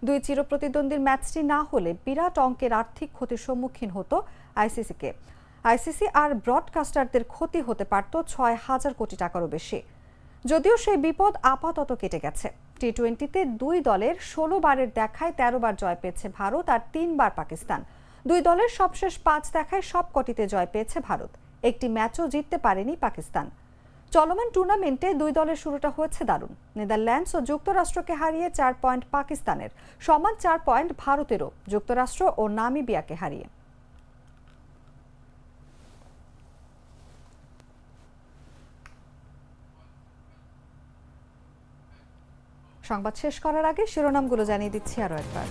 2 চিরপ্রতিদ্বন্দ্বীর ম্যাচটি না হলে বিরাট অঙ্কের আর্থিক ক্ষতির সম্মুখীন হতো আইসিসি আর ব্রডকাস্টারদের ক্ষতি হতে পারত 6,000 কোটি টাকারও বেশি। যদিও সেই বিপদ আপাতত কেটে গেছে। টি-20তে 2 দলের 16 বারের দেখায় 13 বার জয় পেয়েছে ভারত আর 3 বার পাকিস্তান। 2 দলের সবশেষ 5 দেখায় সবকটিতে জয় পেয়েছে ভারত। একটি ম্যাচও জিততে পারেনি পাকিস্তান। চলমান টুর্নামেন্টে 2 দলের শুরুটা হয়েছে দারুণ। নেদারল্যান্ডস ও যুক্তরাষ্ট্রকে হারিয়ে 4 পয়েন্ট পাকিস্তানের, সমান 4 পয়েন্ট ভারতেরও যুক্তরাষ্ট্র ও নামিবিয়াকে হারিয়ে। সংবাদ শেষ করার আগে শিরোনামগুলো জানিয়ে দিচ্ছি আরও একবার।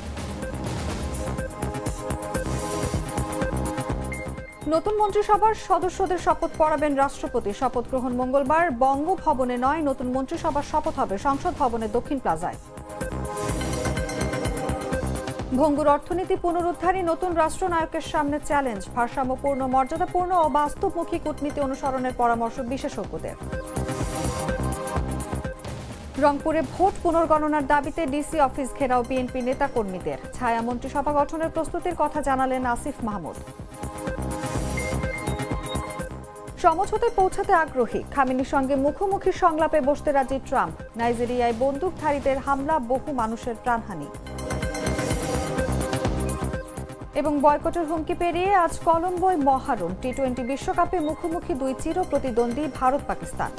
নতুন মন্ত্রিসভার সদস্যদের শপথ পড়াবেন রাষ্ট্রপতি। শপথ গ্রহণ মঙ্গলবার বঙ্গভবনে নয়, নতুন মন্ত্রিসভার শপথ হবে সংসদ ভবনের দক্ষিণ প্লাজায়। ভঙ্গুর অর্থনীতি পুনরুদ্ধারই নতুন রাষ্ট্রনায়কের সামনে চ্যালেঞ্জ। ভারসাম্যপূর্ণ, মর্যাদাপূর্ণ ও বাস্তবমুখী কূটনীতি অনুসরণের পরামর্শ বিশেষজ্ঞদের। রংপুরে ভোট পুনর্গণনার দাবিতে ডিসি অফিস ঘেরাও বিএনপি নেতাকর্মীদের। ছায়া মন্ত্রিসভা গঠনের প্রস্তুতির কথা জানালেন আসিফ মাহমুদ। সমঝোতায় পৌঁছাতে আগ্রহী, খামেনির সঙ্গে মুখোমুখি সংলাপে বসতে রাজি ট্রাম্প। নাইজেরিয়ায় বন্দুকধারীদের হামলা, বহু মানুষের প্রাণহানি। এবং বয়কটের হুমকি পেরিয়ে আজ কলম্বোয় মহারণ। টি-20 বিশ্বকাপে মুখোমুখি 2 চিরপ্রতিদ্বন্দ্বী ভারত পাকিস্তান।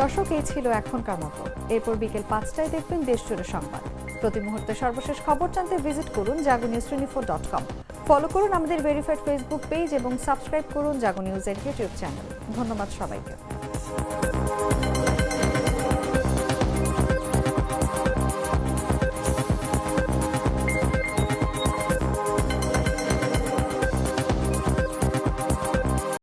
দর্শক, এই ছিল এখনকার মতো। এরপর বিকেল 5টায় দেখবেন দেশজুড়ে সংবাদ। প্রতি মুহূর্তে সর্বশেষ খবর জানতে ভিজিট করুন jagonews24.com। ফলো করুন আমাদের ভেরিফাইড ফেসবুক পেজ এবং সাবস্ক্রাইব করুন জাগো নিউজের ইউটিউব চ্যানেল। ধন্যবাদ সবাইকে।